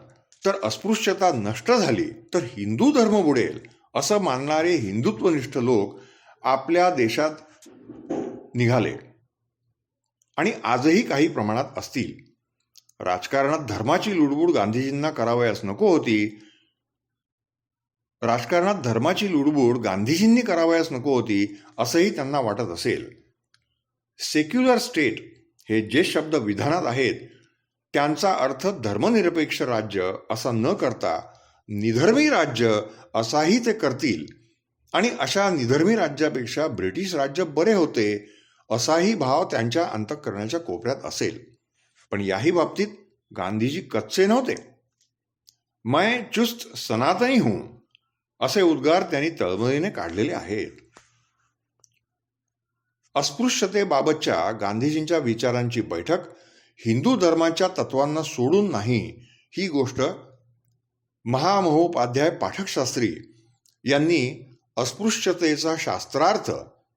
तर अस्पृश्यता नष्ट झाली तर हिंदू धर्म बुडेल असं मानणारे हिंदुत्वनिष्ठ लोक आपल्या देशात निघाले आणि आजही काही प्रमाणात असतील. राजकारणात धर्माची लुडबुड गांधीजींना करावयास नको होती. गांधीजींनी करावयास नको होती असंही त्यांना वाटत असेल. सेक्युलर स्टेट हे जे शब्द विधानात आहेत त्यांचा अर्थ धर्मनिरपेक्ष राज्य असा न करता निधर्मी राज्य असाही ते करतील आणि अशा निधर्मी राज्यापेक्षा ब्रिटिश राज्य बरे होते असाही भाव त्यांच्या अंतःकरणाच्या कोपऱ्यात असेल. पण याही बाबतीत गांधीजी कच्चे नव्हते. मैं चुस्त सनातनी हूं असे उद्गार त्यांनी तळमळीने काढलेले आहेत. अस्पृश्यतेबाबतच्या गांधीजींच्या विचारांची बैठक हिंदू धर्माच्या तत्वांना सोडून नाही, ही गोष्ट महामहोपाध्याय पाठकशास्त्री यांनी अस्पृश्यतेचा शास्त्रार्थ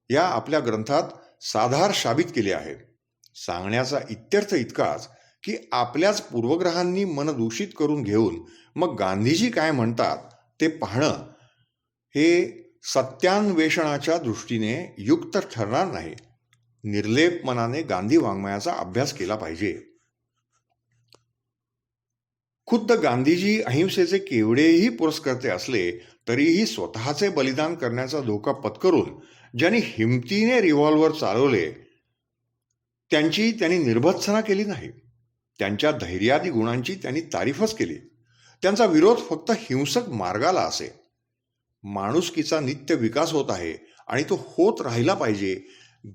या आपल्या ग्रंथात साधार साबित केले आहे. सांगण्याचा इत्यर्थ इतकाच की आपल्याच पूर्वग्रहांनी मन दूषित करून घेऊन मग गांधीजी काय म्हणतात ते पाहणं हे सत्यान्वेषणाच्या दृष्टीने युक्त ठरणार नाही. निर्लेप मनाने गांधी वाङ्मयाचा अभ्यास केला पाहिजे. खुद्द गांधीजी अहिंसेचे केवढेही पुरस्कर्ते असले तरीही स्वतःचे बलिदान करण्याचा धोका पत्करून ज्यांनी हिमतीने रिव्हॉल्वर चालवले त्यांची त्यांनी निर्भत्सना केली नाही. त्यांच्या धैर्यादी गुणांची त्यांनी तारीफच केली. त्यांचा विरोध फक्त हिंसक मार्गाला असे. माणुसकीचा नित्य विकास होत आहे आणि तो होत राहिला पाहिजे.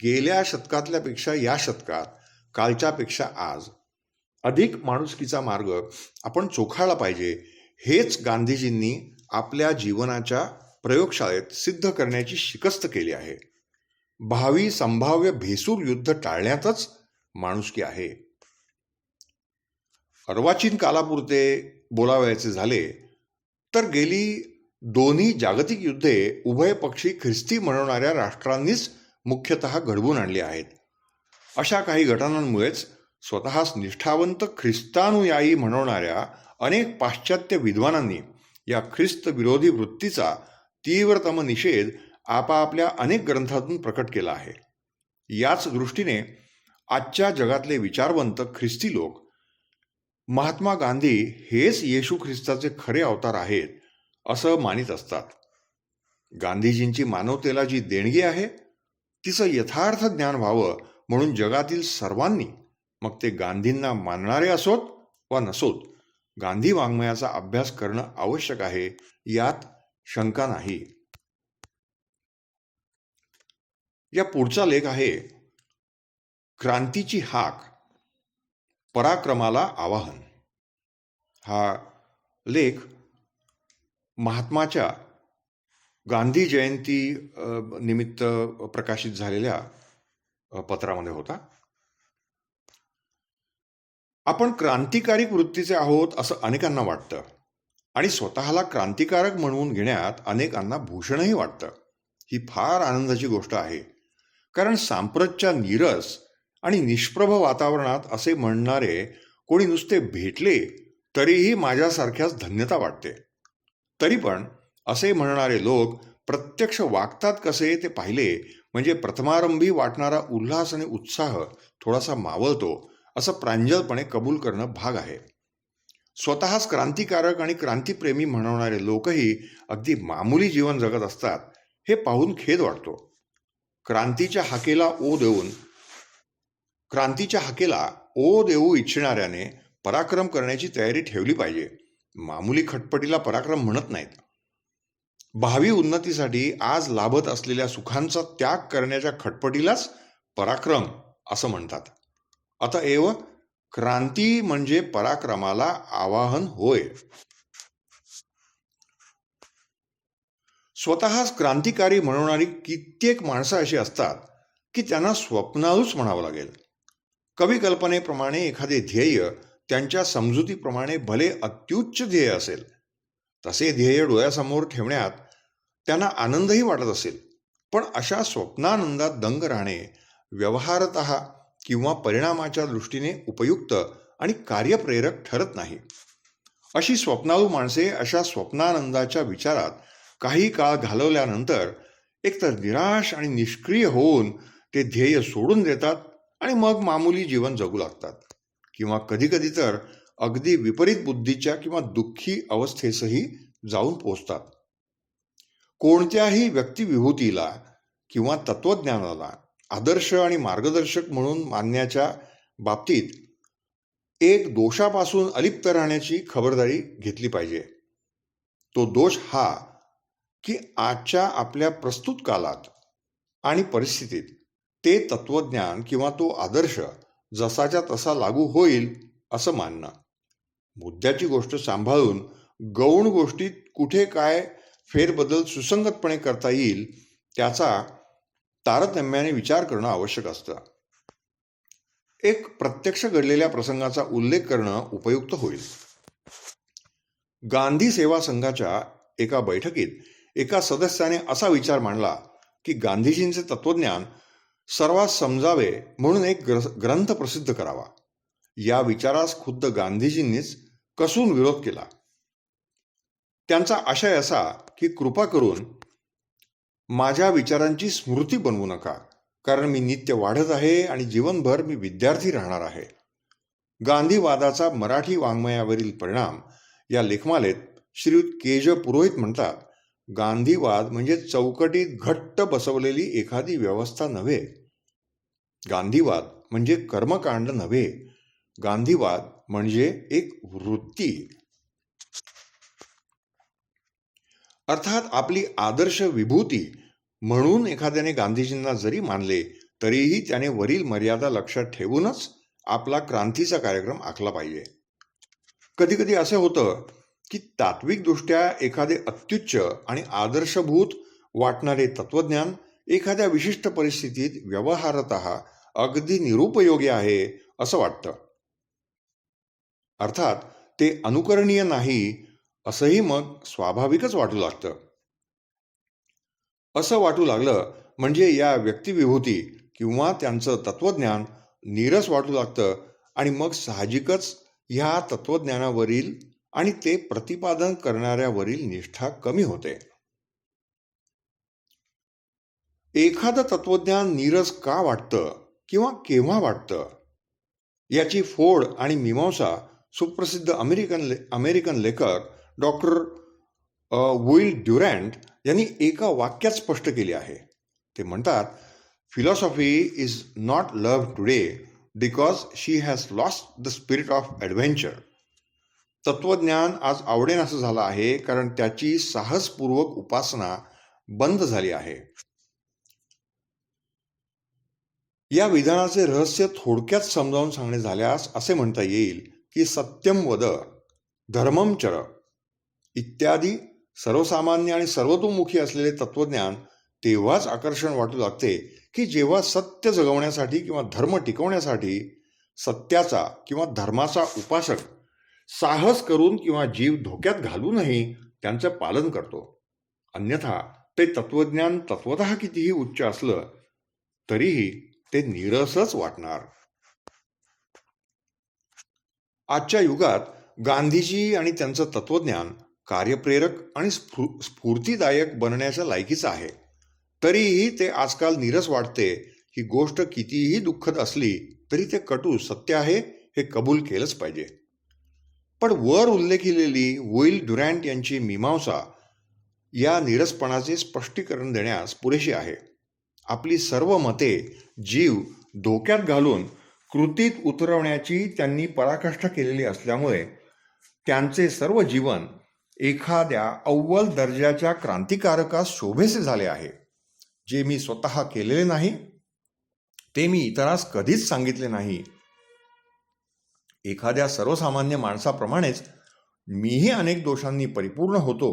गेल्या शतकातल्यापेक्षा या शतकात, कालच्यापेक्षा आज अधिक माणुसकीचा मार्ग आपण चोखाळला पाहिजे. हेच गांधीजींनी आपल्या जीवनाच्या प्रयोगशाळेत सिद्ध करण्याची शिकस्त केली आहे. भावी संभाव्य भेसूर युद्ध टाळण्यातच माणुसकी आहे. अर्वाचीन कालापुरते बोलावयाचे झाले तर गेली दोन्ही जागतिक युद्धे उभयपक्षी ख्रिस्ती म्हणवणाऱ्या राष्ट्रांनीच मुख्यतः घडवून आणली आहेत. अशा काही घटनांमुळेच स्वतःस निष्ठावंत ख्रिस्तानुयायी म्हणवणाऱ्या अनेक पाश्चात्य विद्वानांनी या ख्रिस्त विरोधी वृत्तीचा तीव्रतम निषेध आपापल्या अनेक ग्रंथातून प्रकट केला आहे. याच दृष्टीने आजच्या जगातले विचारवंत ख्रिस्ती लोक महात्मा गांधी हेच येशू ख्रिस्ताचे खरे अवतार आहेत असं मानित असतात. गांधीजींची मानवतेला जी देणगी आहे तिचं यथार्थ ज्ञान व्हावं म्हणून जगातील सर्वांनी, मग ते गांधींना मानणारे असोत वा नसोत, गांधी वाङ्मयाचा अभ्यास करणं आवश्यक आहे, यात शंका नाही. या पुढचा लेख आहे क्रांतीची हाक, पराक्रमाला आवाहन. हा लेख महात्माच्या गांधी जयंती निमित्त प्रकाशित झालेल्या पत्रामध्ये होता. आपण क्रांतिकारक वृत्तीचे आहोत असं अनेकांना वाटतं आणि स्वतःला क्रांतिकारक म्हणवून घेण्यात अनेकांना भूषणही वाटतं. ही फार आनंदाची गोष्ट आहे, कारण सांप्रतच्या नीरस आणि निष्प्रभ वातावरणात असे म्हणणारे कोणी नुसते भेटले तरीही माझ्यासारख्याच धन्यता वाटते. तरी पण असे म्हणणारे लोक प्रत्यक्ष वागतात कसे ते पाहिले म्हणजे प्रथमारंभी वाटणारा उल्हास आणि उत्साह थोडासा मावळतो असं प्रांजळपणे कबूल करणं भाग आहे. स्वतःच क्रांतिकारक आणि क्रांतिप्रेमी म्हणवणारे लोकही अगदी मामूली जीवन जगत असतात हे पाहून खेद वाटतो. क्रांतीच्या हाकेला ओ देऊ इच्छिणाऱ्याने पराक्रम करण्याची तयारी ठेवली पाहिजे. मामूली खटपटीला पराक्रम म्हणत नाहीत. भावी उन्नतीसाठी आज लाभत असलेल्या सुखांचा त्याग करण्याच्या खटपटीलाच पराक्रम असं म्हणतात. अतएव क्रांती म्हणजे पराक्रमाला आवाहन होय. स्वतःच क्रांतिकारी म्हणवणारी कित्येक माणसं अशी असतात की त्यांना स्वप्नाळूच म्हणावं लागेल. कवी कल्पनेप्रमाणे एखादे ध्येय त्यांच्या समजुतीप्रमाणे भले अत्युच्च ध्येय असेल तसे ध्येय डोळ्यासमोर ठेवण्यात त्यांना आनंदही वाटत असेल, पण अशा स्वप्नानंदात दंग राहणे व्यवहारतः किंवा परिणामाच्या दृष्टीने उपयुक्त आणि कार्यप्रेरक ठरत नाही. अशी स्वप्नाळू माणसे अशा स्वप्नानंदाच्या विचारात काही काळ घालवल्यानंतर एकतर निराश आणि निष्क्रिय होऊन ते ध्येय सोडून देतात आणि मग मामूली जीवन जगू लागतात, किंवा कधीकधी तर अगदी विपरीत बुद्धीच्या किंवा दुःखी अवस्थेसही जाऊन पोचतात. कोणत्याही व्यक्तिविभूतीला किंवा तत्वज्ञानाला आदर्श आणि मार्गदर्शक म्हणून मानण्याच्या बाबतीत एक दोषापासून अलिप्त राहण्याची खबरदारी घेतली पाहिजे. तो दोष हा की आजच्या आपल्या प्रस्तुत कालात आणि परिस्थितीत ते तत्वज्ञान किंवा तो आदर्श जसाच्या तसा लागू होईल असं मानणं. मुद्द्याची गोष्ट सांभाळून गौण गोष्टीत कुठे काय फेरबदल सुसंगतपणे करता येईल त्याचा तारतम्याने विचार करणं आवश्यक असतं. एक प्रत्यक्ष घडलेल्या प्रसंगाचा उल्लेख करणं उपयुक्त होईल. गांधी सेवा संघाच्या एका बैठकीत एका सदस्याने असा विचार मांडला की गांधीजींचे तत्वज्ञान सर्वात समजावे म्हणून एक ग्रंथ प्रसिद्ध करावा. या विचारास खुद्द गांधीजींनीच कसून विरोध केला. त्यांचा आशय असा की कृपा करून माझ्या विचारांची स्मृती बनवू नका, कारण मी नित्य वाढत आहे आणि जीवनभर मी विद्यार्थी राहणार आहे. गांधीवादाचा मराठी वाङ्मयावरील परिणाम या लेखमालेत श्रीयुत के. ज. पुरोहित म्हणतात, गांधीवाद म्हणजे चौकटीत घट्ट बसवलेली एखादी व्यवस्था नव्हे. गांधीवाद म्हणजे कर्मकांड नव्हे. गांधीवाद म्हणजे एक वृत्ती. अर्थात आपली आदर्श विभूती म्हणून एखाद्याने गांधीजींना जरी मानले तरीही त्याने वरील मर्यादा लक्षात ठेवूनच आपला क्रांतीचा कार्यक्रम आखला पाहिजे. कधीकधी असे होतं की तात्विकदृष्ट्या एखादे अत्युच्च आणि आदर्शभूत वाटणारे तत्वज्ञान एखाद्या विशिष्ट परिस्थितीत व्यवहारतः अगदी निरुपयोगी आहे असं वाटतं. अर्थात ते अनुकरणीय नाही असंही मग स्वाभाविकच वाटू लागतं. असं वाटू लागलं म्हणजे या व्यक्तिविभूती किंवा त्यांचं तत्वज्ञान नीरस वाटू लागतं आणि मग साहजिकच ह्या तत्वज्ञानावरील आणि ते प्रतिपादन करणाऱ्यावरील निष्ठा कमी होते. एखादं तत्वज्ञान नीरस का वाटतं किंवा केव्हा वाटतं याची फोड आणि मीमांसा सुप्रसिद्ध अमेरिकन लेखक डॉक्टर विल ड्युरॅन्ट यांनी एका वाक्यात स्पष्ट केली आहे. ते म्हणतात, philosophy is not love today because she has lost the spirit of adventure. तत्वज्ञान आज आवडेनासं झालं आहे कारण त्याची साहसपूर्वक उपासना बंद झाली आहे. या विधानाचे रहस्य थोडक्यात समजावून सांगणे झाल्यास असे म्हणता येईल की सत्यम वद, धर्मम चर इत्यादी सर्वसामान्य आणि सर्वतोमुखी असलेले तत्वज्ञान तेव्हाच आकर्षण वाटू लागते की जेव्हा सत्य जगवण्यासाठी किंवा धर्म टिकवण्यासाठी सत्याचा किंवा धर्माचा उपासक साहस करून किंवा जीव धोक्यात घालूनही त्यांचं पालन करतो. अन्यथा ते तत्वज्ञान तत्वतः कितीही उच्च असलं तरीही ते नीरसच वाटणार. आजच्या युगात गांधीजी आणि त्यांचं तत्वज्ञान कार्यप्रेरक आणि स्फूर्तिदायक बनण्याच्या लायकीचं आहे. तरीही ते आजकाल नीरस वाटते. ही गोष्ट कितीही दुःखद असली तरी ते कटू सत्य आहे हे कबूल केलंच पाहिजे. पण वर उल्लेखिलेली विल ड्युरॅन्ट यांची मीमांसा या नीरसपणाचे स्पष्टीकरण देण्यास पुरेशी आहे. आपली सर्व मते जीव धोक्यात घालून कृतीत उतरवण्याची त्यांनी पराकाष्ठा केलेली असल्यामुळे त्यांचे सर्व जीवन एखाद्या अव्वल दर्जाच्या क्रांतिकारकास शोभेसे झाले आहे. जे मी स्वतः केलेले नाही ते मी इतरांस कधीच सांगितले नाही. एखाद्या सर्वसामान्य माणसाप्रमाणेच मीही अनेक दोषांनी परिपूर्ण होतो,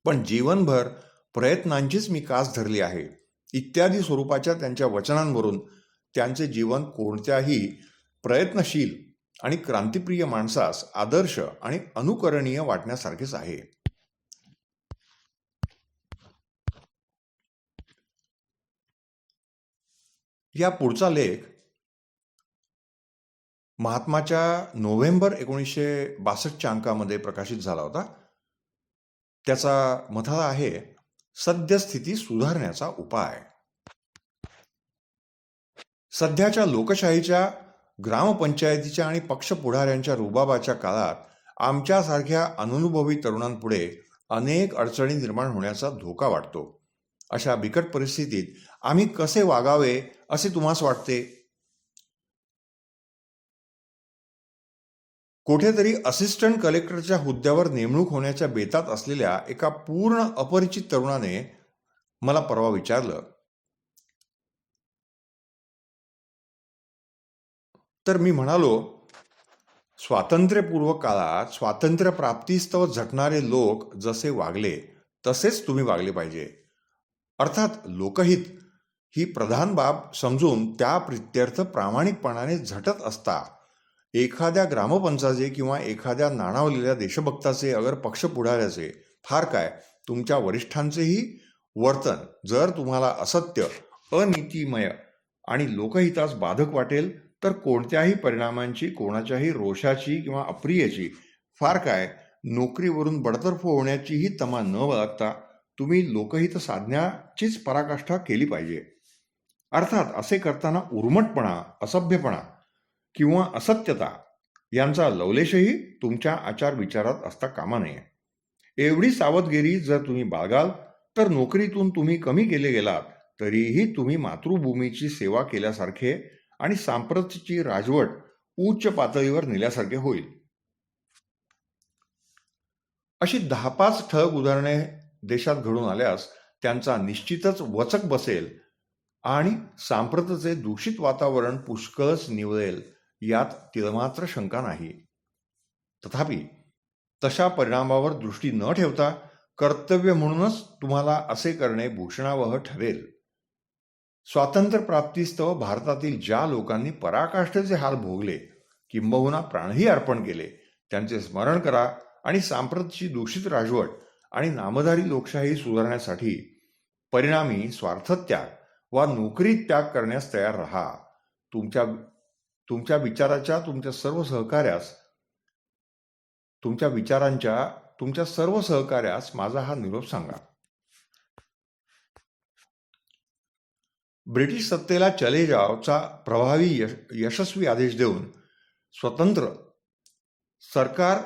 पण जीवनभर प्रयत्नांचीच मी कास धरली आहे इत्यादी स्वरूपाच्या त्यांच्या वचनांवरून त्यांचे जीवन कोणत्याही प्रयत्नशील आणि क्रांतिप्रिय माणसास आदर्श आणि अनुकरणीय वाटण्यासारखेच आहे. या पुढचा लेख महात्माच्या नोव्हेंबर 1962च्या अंकामध्ये प्रकाशित झाला होता. त्याचा मथळा आहे, सद्यस्थिती सुधारण्याचा उपाय. सध्याच्या लोकशाहीच्या, ग्रामपंचायतीच्या आणि पक्ष पुढाऱ्यांच्या रुबाबाच्या काळात आमच्यासारख्या अननुभवी तरुणांपुढे अनेक अडचणी निर्माण होण्याचा धोका वाटतो. अशा बिकट परिस्थितीत आम्ही कसे वागावे असे तुम्हास वाटते? कुठेतरी असिस्टंट कलेक्टरच्या हुद्द्यावर नेमणूक होण्याच्या बेतात असलेल्या एका पूर्ण अपरिचित तरुणाने मला परवा विचारलं. तर मी म्हणालो, स्वातंत्र्यपूर्व काळात स्वातंत्र्यप्राप्तीस्तव झटणारे लोक जसे वागले तसेच तुम्ही वागले पाहिजे. अर्थात लोकहित ही प्रधान बाब समजून त्या प्रित्यर्थ प्रामाणिकपणाने झटत असता एखाद्या ग्रामपंचाचे किंवा एखाद्या नाणावलेल्या देशभक्ताचे अगर पक्ष पुढाऱ्याचे, फार काय तुमच्या वरिष्ठांचेही वर्तन जर तुम्हाला असत्य, अनीतिमय आणि लोकहितास बाधक वाटेल तर कोणत्याही परिणामांची, कोणाच्याही रोषाची किंवा अप्रियची, फार काय नोकरीवरून बडतर्फ होण्याचीही तमा न बाळगता तुम्ही लोकहित साधण्याचीच पराकाष्ठा केली पाहिजे. अर्थात असे करताना उर्मटपणा, असभ्यपणा किंवा असत्यता यांचा लवलेशही तुमच्या आचार विचारात असता कामा नये. एवढी सावधगिरी जर तुम्ही बाळगाल तर नोकरीतून तुम्ही कमी केले गेलात तरीही तुम्ही मातृभूमीची सेवा केल्यासारखे आणि सांप्रतची राजवट उच्च पातळीवर नेल्यासारखे होईल. अशी 10-5 ठळक उदाहरणे देशात घडून आल्यास त्यांचा निश्चितच वचक बसेल आणि सांप्रतचे दूषित वातावरण पुष्कळच निवळेल, यात तिळमात्र शंका नाही. तथापि तशा परिणामावर दृष्टी न ठेवता कर्तव्य म्हणूनच तुम्हाला असे करणे भूषणावह ठरेल. स्वातंत्र्यप्राप्तीस्तव भारतातील ज्या लोकांनी पराकाष्ठेचे हाल भोगले, किंबहुना प्राणही अर्पण केले, त्यांचे स्मरण करा आणि सांप्रतची दूषित राजवट आणि नामधारी लोकशाही सुधारण्यासाठी परिणामी स्वार्थत्याग वा नोकरी त्याग करण्यास तयार राहा. तुमच्या विचारांच्या तुमच्या सर्व सहकार्यास माझा हा निरोप सांगा. ब्रिटिश सत्तेला चले जावचा प्रभावी यशस्वी आदेश देऊन स्वतंत्र सरकार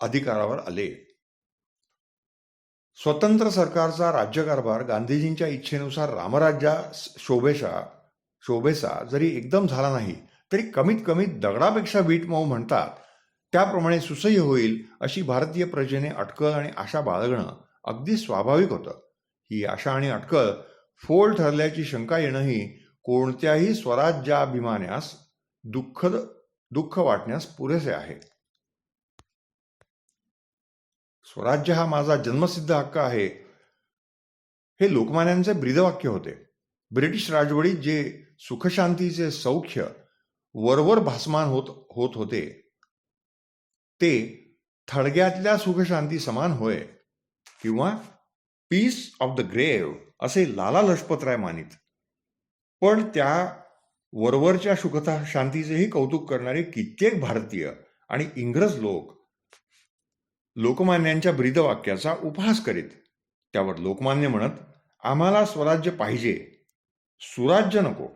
अधिकारावर आले. स्वतंत्र सरकारचा राज्यकारभार गांधीजींच्या इच्छेनुसार रामराज्या शोभेसा जरी एकदम झाला नाही तरी कमीत कमी दगडापेक्षा वीट मऊ म्हणतात त्याप्रमाणे सुसह्य होईल अशी भारतीय प्रजेने अटकळ आणि आशा बाळगणं अगदी स्वाभाविक होतं. ही आशा आणि अटकळ फोल ठरल्याची शंका येणंही कोणत्याही स्वराज्याभिमान्यास दुःख वाटण्यास पुरेसे आहे. स्वराज्य हा माझा जन्मसिद्ध हक्क आहे, हे लोकमान्यांचे ब्रीदवाक्य होते. ब्रिटिश राजवटीत जे सुखशांतीचे सौख्य वरवर भासमान होत होते ते थडग्यातल्या सुखशांती समान होय, किंवा पीस ऑफ द ग्रेव्ह असे लाला लजपतराय मानित. पण त्या वरवरच्या सुखता शांतीचेही कौतुक करणारे कित्येक भारतीय आणि इंग्रज लोक लोकमान्यांच्या ब्रीदवाक्याचा उपहास करीत. त्यावर लोकमान्य म्हणत, आम्हाला स्वराज्य पाहिजे, सुराज्य नको.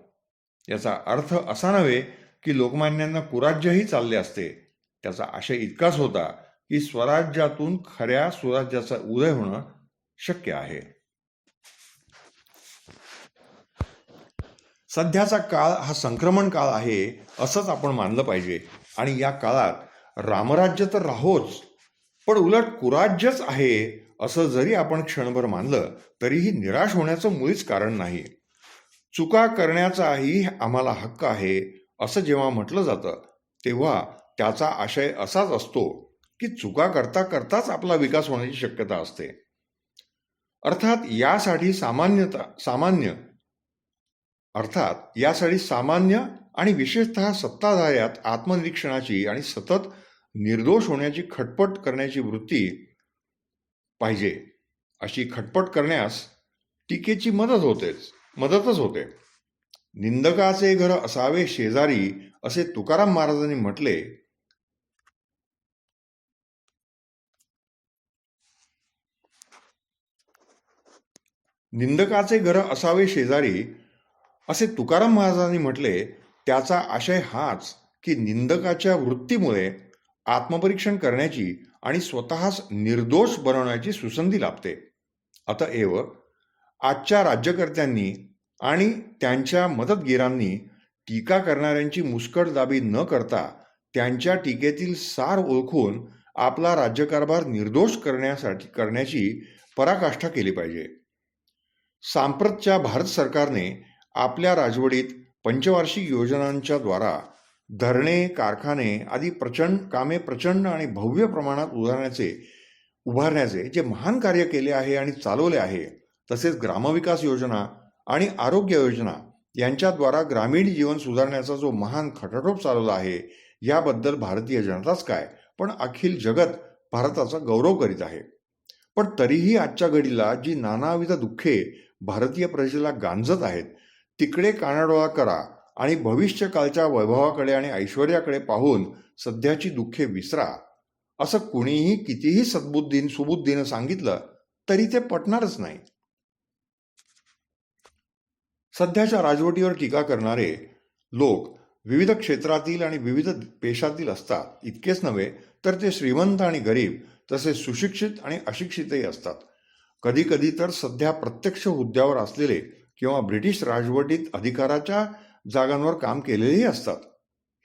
याचा अर्थ असा नव्हे की लोकमान्यांना कुराज्यही चालले असते. त्याचा आशय इतकाच होता की स्वराज्यातून खऱ्या सुराज्याचा उदय होणं शक्य आहे. सध्याचा काळ हा संक्रमण काळ आहे असंच आपण मानलं पाहिजे. आणि या काळात रामराज्य तर राहोच, पण उलट कुराज्यच आहे असं जरी आपण क्षणभर मानलं तरीही निराश होण्याचं मुळीच कारण नाही. चुका करण्याचाही आम्हाला हक्क आहे असं जेव्हा म्हटलं जातं तेव्हा त्याचा आशय असाच असतो की चुका करता करताच आपला विकास होण्याची शक्यता असते. अर्थात यासाठी सामान्य आणि विशेषतः सत्ताधाऱ्यात आत्मनिरीक्षणाची आणि सतत निर्दोष होण्याची खटपट करण्याची वृत्ती पाहिजे. अशी खटपट करण्यास टीकेची मदतच होते. निंदकाचे घर असावे शेजारी असे तुकाराम महाराजांनी म्हटले. निंदकाचे घर असावे शेजारी असे तुकाराम महाराजांनी म्हटले. त्याचा आशय हाच की निंदकाच्या वृत्तीमुळे आत्मपरीक्षण करण्याची आणि स्वतःस निर्दोष बनवण्याची सुसंधी लाभते. अतएव आजच्या राज्यकर्त्यांनी आणि त्यांच्या मदतगीरांनी टीका करणाऱ्यांची मुस्कटदाबी न करता त्यांच्या टीकेतील सार ओळखून आपला राज्यकारभार निर्दोष करण्याची पराकाष्ठा केली पाहिजे. सांप्रतच्या भारत सरकारने आपल्या राजवटीत पंचवार्षिक योजनांच्या द्वारा धरणे, कारखाने आदी कामे प्रचंड आणि भव्य प्रमाणात उभारण्याचे जे महान कार्य केले आहे आणि चालवले आहे, तसेच ग्रामविकास योजना आणि आरोग्य योजना यांच्याद्वारा ग्रामीण जीवन सुधारण्याचा जो महान खटाटोप चालवला आहे, याबद्दल भारतीय जनताच काय पण अखिल जगत भारताचा गौरव करीत आहे. पण तरीही आजच्या घडीला जी नानाविध दुःखे भारतीय प्रजेला गांजत आहेत, तिकडे कानाडोळा करा आणि भविष्यकाळच्या वैभवाकडे आणि ऐश्वर्याकडे पाहून सध्याची दुःखे विसरा, असं कुणीही कितीही सुबुद्धीनं सांगितलं तरी ते पटणारच नाही. सध्याच्या राजवटीवर टीका करणारे लोक विविध क्षेत्रातील आणि विविध पेशातील असतात. इतकेच नव्हे तर ते श्रीमंत आणि गरीब तसेच सुशिक्षित आणि अशिक्षितही असतात. कधी कधी तर सध्या प्रत्यक्ष हुद्द्यावर असलेले किंवा ब्रिटिश राजवटीत अधिकाराच्या जागांवर काम केलेलेही असतात.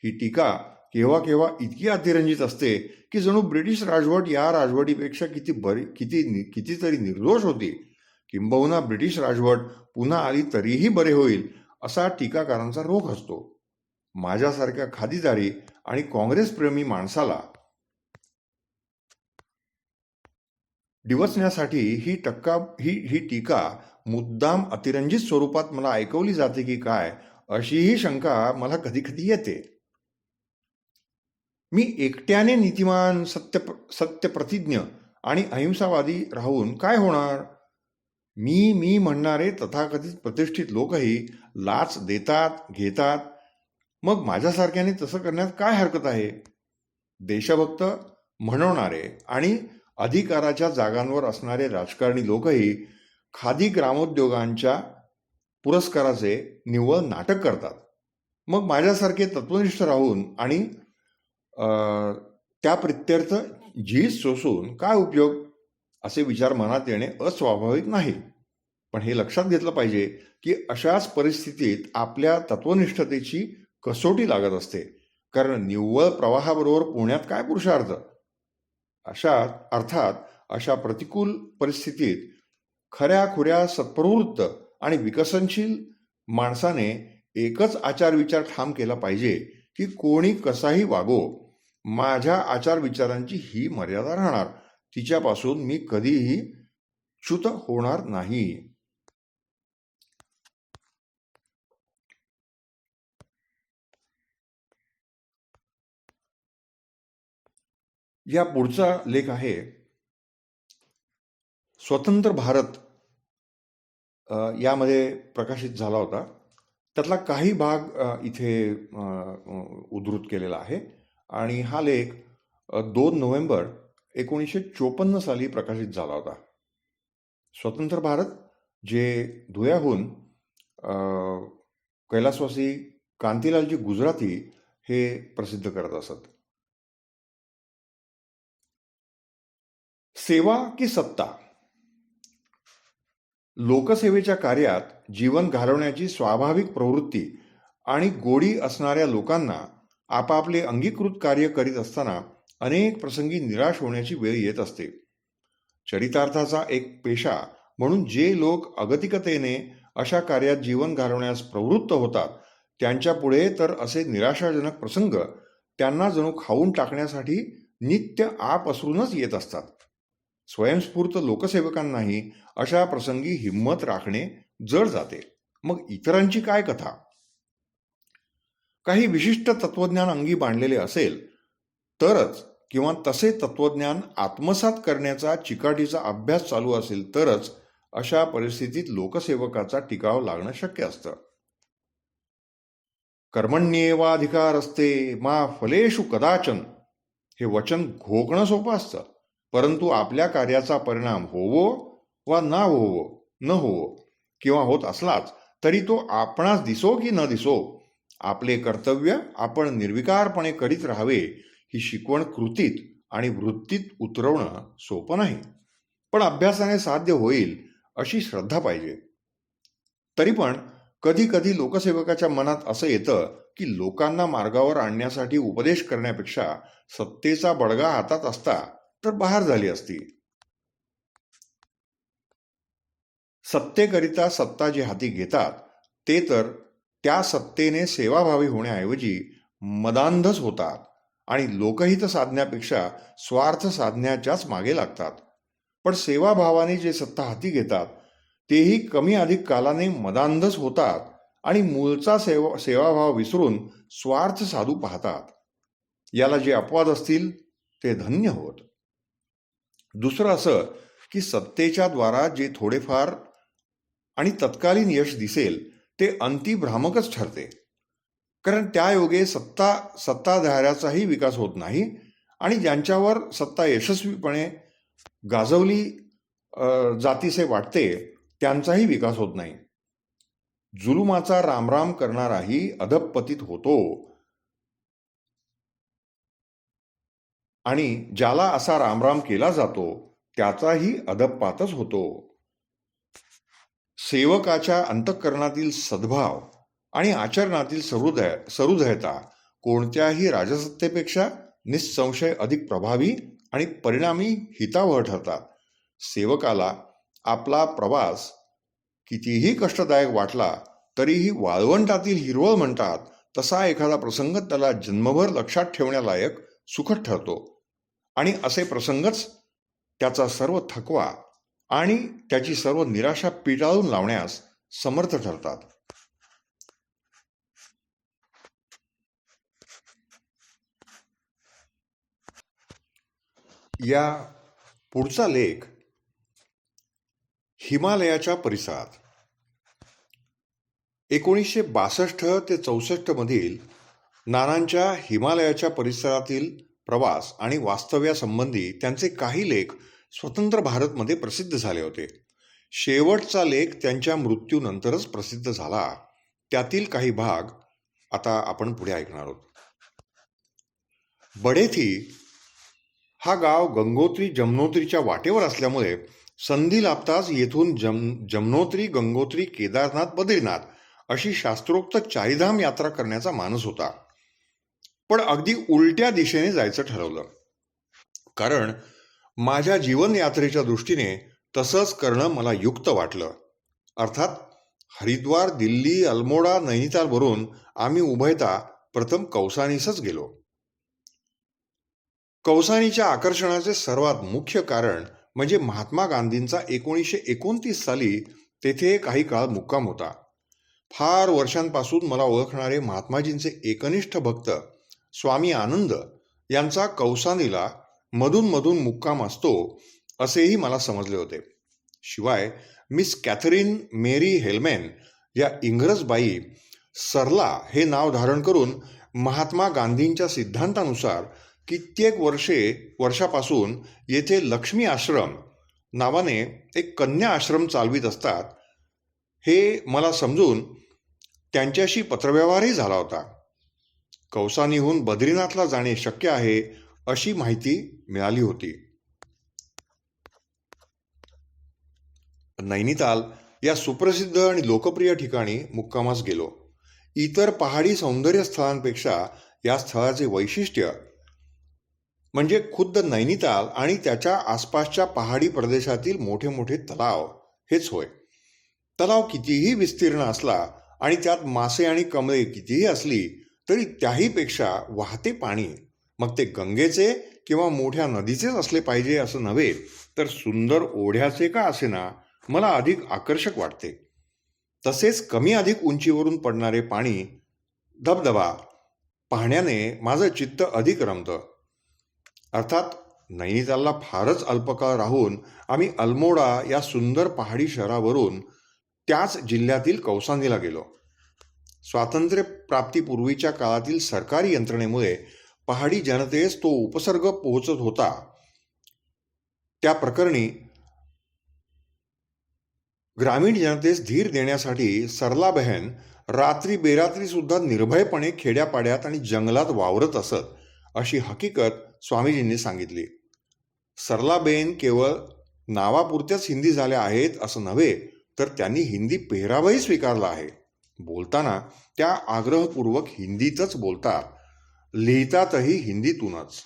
ही टीका केव्हा केव्हा इतकी अतिरंजित असते की जणू ब्रिटिश राजवट या राजवटीपेक्षा कितीतरी निर्दोष होती. किंबहुना ब्रिटिश राजवट पुन्हा आली तरीही बरे होईल असा टीकाकारांचा रोख असतो. माझ्यासारख्या खादीदारी आणि काँग्रेसप्रेमी माणसाला डिवचण्यासाठी ही टीका मुद्दाम अतिरंजित स्वरूपात मला ऐकवली जाते की काय, अशीही शंका मला कधी कधी येते. मी एकट्याने नीतिमान, सत्यप्रतिज्ञ आणि अहिंसावादी राहून काय होणार? मी म्हणणारे तथाकथित प्रतिष्ठित लोकही लाच देतात, घेतात. मग माझ्यासारख्याने तसं करण्यात काय हरकत आहे? देशभक्त म्हणवणारे आणि अधिकाराच्या जागांवर असणारे राजकारणी लोकही खादी ग्रामोद्योगांच्या पुरस्काराचे निव्वळ नाटक करतात. मग माझ्यासारखे तत्वनिष्ठ राहून आणि त्या प्रित्यर्थ झीज सोसून काय उपयोग, असे विचार मनात येणे अस्वाभाविक नाही. पण हे लक्षात घेतलं पाहिजे की अशाच परिस्थितीत आपल्या तत्वनिष्ठतेची कसोटी लागत असते. कारण निव्वळ प्रवाहाबरोबर पुण्यात काय पुरुषार्थ? अशा प्रतिकूल परिस्थितीत खऱ्याखुऱ्या सत्प्रवृत्त आणि विकसनशील माणसाने एकच आचारविचार ठाम केला पाहिजे की कोणी कसाही वागो, माझ्या आचारविचारांची ही मर्यादा राहणार, तिच्यापासून मी कधीही च्युत होणार नाही. या पुढचा लेख आहे स्वतंत्र भारत, यामध्ये प्रकाशित झाला होता. त्यातला काही भाग इथे उद्धृत केलेला आहे आणि हा लेख 2 नोव्हेंबर 1954 साली प्रकाशित झाला होता. स्वतंत्र भारत, जे धुळ्याहून कैलासवासी कांतीलालजी गुजराती हे प्रसिद्ध करत असत. सेवा की सत्ता? लोकसेवेच्या कार्यात जीवन घालवण्याची स्वाभाविक प्रवृत्ती आणि गोडी असणाऱ्या लोकांना आपापले अंगीकृत कार्य करीत असताना अनेक प्रसंगी निराश होण्याची वेळ येत असते. चरितार्थाचा एक पेशा म्हणून जे लोक अगतिकतेने अशा कार्यात जीवन घालवण्यास प्रवृत्त होतात, त्यांच्या पुढे तर असे निराशाजनक प्रसंग त्यांना जणू खाऊन टाकण्यासाठी नित्य आपसरूनच येत असतात. स्वयंस्फूर्त लोकसेवकांनाही अशा प्रसंगी हिंमत राखणे जड जाते. मग इतरांची काय कथा? काही विशिष्ट तत्वज्ञान अंगी बांधलेले असेल तरच, किंवा तसे तत्वज्ञान आत्मसात करण्याचा चिकाटीचा अभ्यास चालू असेल तरच अशा परिस्थितीत लोकसेवकाचा टिकाव लागणं शक्य असतं. कर्मण्येवाधिकारस्ते मा फलेषु कदाचन हे वचन घोकणं सोपं असतं, परंतु आपल्या कार्याचा परिणाम होवो वा न होवो किंवा होत असलाच तरी तो आपणास दिसो की न दिसो, आपले कर्तव्य आपण निर्विकारपणे करीत राहावे ही शिकवण कृतीत आणि वृत्तीत उतरवणं सोपं नाही, पण अभ्यासाने साध्य होईल अशी श्रद्धा पाहिजे. तरी पण कधी कधी लोकसेवकाच्या मनात असं येतं की लोकांना मार्गावर आणण्यासाठी उपदेश करण्यापेक्षा सत्तेचा बडगा हातात असता तर बहार झाली असती. सत्तेकरिता सत्ता जे हाती घेतात ते तर त्या सत्तेने सेवाभावी होण्याऐवजी मदांधच होतात आणि लोकहित साधण्यापेक्षा स्वार्थ साधण्याच्याच मागे लागतात. पण सेवाभावाने जे सत्ता हाती घेतात तेही कमी अधिक कालाने मदांधच होतात आणि मूळचा सेवाभाव विसरून स्वार्थ साधू पाहतात. याला जे अपवाद असतील ते धन्य होत. दुसरं असं की सत्तेच्या द्वारा जे थोडेफार आणि तत्कालीन यश दिसेल ते अंतिभ्रामकच ठरते, कारण त्या योगे सत्ताधाऱ्याचाही विकास होत नाही आणि ज्यांच्यावर सत्ता यशस्वीपणे गाजवली जातीसे वाटते त्यांचाही विकास होत नाही. जुलुमाचा रामराम करणाराही अधपतित होतो आणि ज्याला असा रामराम केला जातो त्याचाही अधपातच होतो. सेवकाच्या अंतःकरणातील सद्भाव आणि आचरणातील सहृदयता कोणत्याही राजसत्तेपेक्षा निःसंशय अधिक प्रभावी आणि परिणामी हितावह ठरतात. सेवकाला आपला प्रवास कितीही कष्टदायक वाटला तरीही वाळवंटातील हिरवळ म्हणतात तसा एखादा प्रसंग त्याला जन्मभर लक्षात ठेवण्यालायक सुखद ठरतो आणि असे प्रसंगच त्याचा सर्व थकवा आणि त्याची सर्व निराशा पिटाळून लावण्यास समर्थ ठरतात. या पुढचा लेख हिमालयाच्या परिसरात 1962 ते 64 मधील नानांच्या हिमालयाच्या परिसरातील प्रवास आणि वास्तव्यासंबंधी त्यांचे काही लेख स्वतंत्र भारतमध्ये प्रसिद्ध झाले होते. शेवटचा लेख त्यांच्या मृत्यूनंतरच प्रसिद्ध झाला. त्यातील काही भाग आता आपण पुढे ऐकणार आहोत. बडेथी हा गाव गंगोत्री जमुनोत्रीच्या वाटेवर असल्यामुळे संधी लाभताच येथून जमुनोत्री, गंगोत्री, केदारनाथ, बद्रीनाथ अशी शास्त्रोक्त चारीधाम यात्रा करण्याचा मानस होता. पण अगदी उलट्या दिशेने जायचं ठरवलं, कारण माझ्या जीवन यात्रेच्या दृष्टीने तसंच करणं मला युक्त वाटलं. अर्थात हरिद्वार, दिल्ली, अल्मोडा, नैनितालवरून आम्ही उभयता प्रथम कौसानीसच गेलो. कौसानीच्या आकर्षणाचे सर्वात मुख्य कारण म्हणजे महात्मा गांधींचा 1929 साली तेथे काही काळ मुक्काम होता. फार वर्षांपासून मला ओळखणारे महात्माजींचे एकनिष्ठ भक्त स्वामी आनंद यांचा कौसानीला मधून मधून मुक्काम असतो असेही मला समजले होते. शिवाय मिस कॅथरीन मेरी हेल्मेन या इंग्रजबाई सरला हे नाव धारण करून महात्मा गांधींच्या सिद्धांतानुसार कित्येक वर्षापासून येथे लक्ष्मी आश्रम नावाने एक कन्या आश्रम चालवित असतात हे मला समजून त्यांच्याशी पत्रव्यवहारही झाला होता. कौसानीहून बद्रीनाथला जाणे शक्य आहे अशी माहिती मिळाली होती. नैनिताल या सुप्रसिद्ध आणि लोकप्रिय ठिकाणी मुक्कामास गेलो. इतर पहाडी सौंदर्य स्थळांपेक्षा या स्थळाचे वैशिष्ट्य म्हणजे खुद्द नैनिताल आणि त्याच्या आसपासच्या पहाडी प्रदेशातील मोठे मोठे तलाव हेच होय. तलाव कितीही विस्तीर्ण असला आणि त्यात मासे आणि कमळे कितीही असली तरी त्याहीपेक्षा वाहते पाणी, मग ते गंगेचे किंवा मोठ्या नदीचेच असले पाहिजे असं नव्हे, तर सुंदर ओढ्याचे का असेना मला अधिक आकर्षक वाटते. तसेच कमी अधिक उंचीवरून पडणारे पाणी, धबधबा पाहण्याने माझं चित्त अधिक रमतं. अर्थात नैनितालला फारच अल्पकाळ राहून आम्ही अल्मोडा या सुंदर पहाडी शहरावरून त्याच जिल्ह्यातील कौसानीला गेलो. स्वातंत्र्य प्राप्तीपूर्वीच्या काळातील सरकारी यंत्रणेमुळे पहाडी जनतेस तो उपसर्ग पोहोचत होता. त्या प्रकरणी ग्रामीण जनतेस धीर देण्यासाठी सरलाबहेन रात्री बेरात्री सुद्धा निर्भयपणे खेड्यापाड्यात आणि जंगलात वावरत असत, अशी हकीकत स्वामीजींनी सांगितली. सरलाबेन केवळ नावापुरत्याच हिंदी झाल्या आहेत असं नव्हे, तर त्यांनी हिंदी पेहरावही स्वीकारला आहे. बोलताना त्या आग्रहपूर्वक हिंदीतच बोलतात, लिहितातही हिंदीतूनच.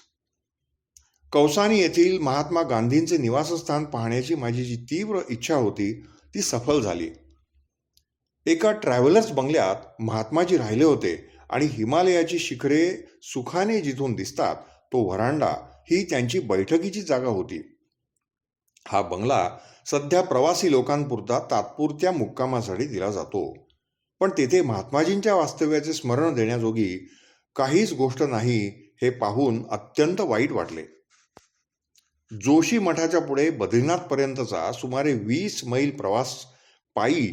कौसानी येथील महात्मा गांधींचे निवासस्थान पाहण्याची माझी जी तीव्र इच्छा होती ती सफल झाली. एका ट्रॅव्हलर्स बंगल्यात महात्माजी राहिले होते आणि हिमालयाची शिखरे सुखाने जिथून दिसतात तो व्हरांडा ही त्यांची बैठकीची जागा होती. हा बंगला सध्या प्रवासी लोकांपुरता तात्पुरत्या मुक्कामासाठी दिला जातो, पण तेथे महात्माजींच्या वास्तव्याचे स्मरण देण्याजोगी काहीच गोष्ट नाही हे पाहून अत्यंत वाईट वाटले. जोशी मठाच्या पुढे बद्रीनाथपर्यंतचा सुमारे 20 मैल प्रवास पायी,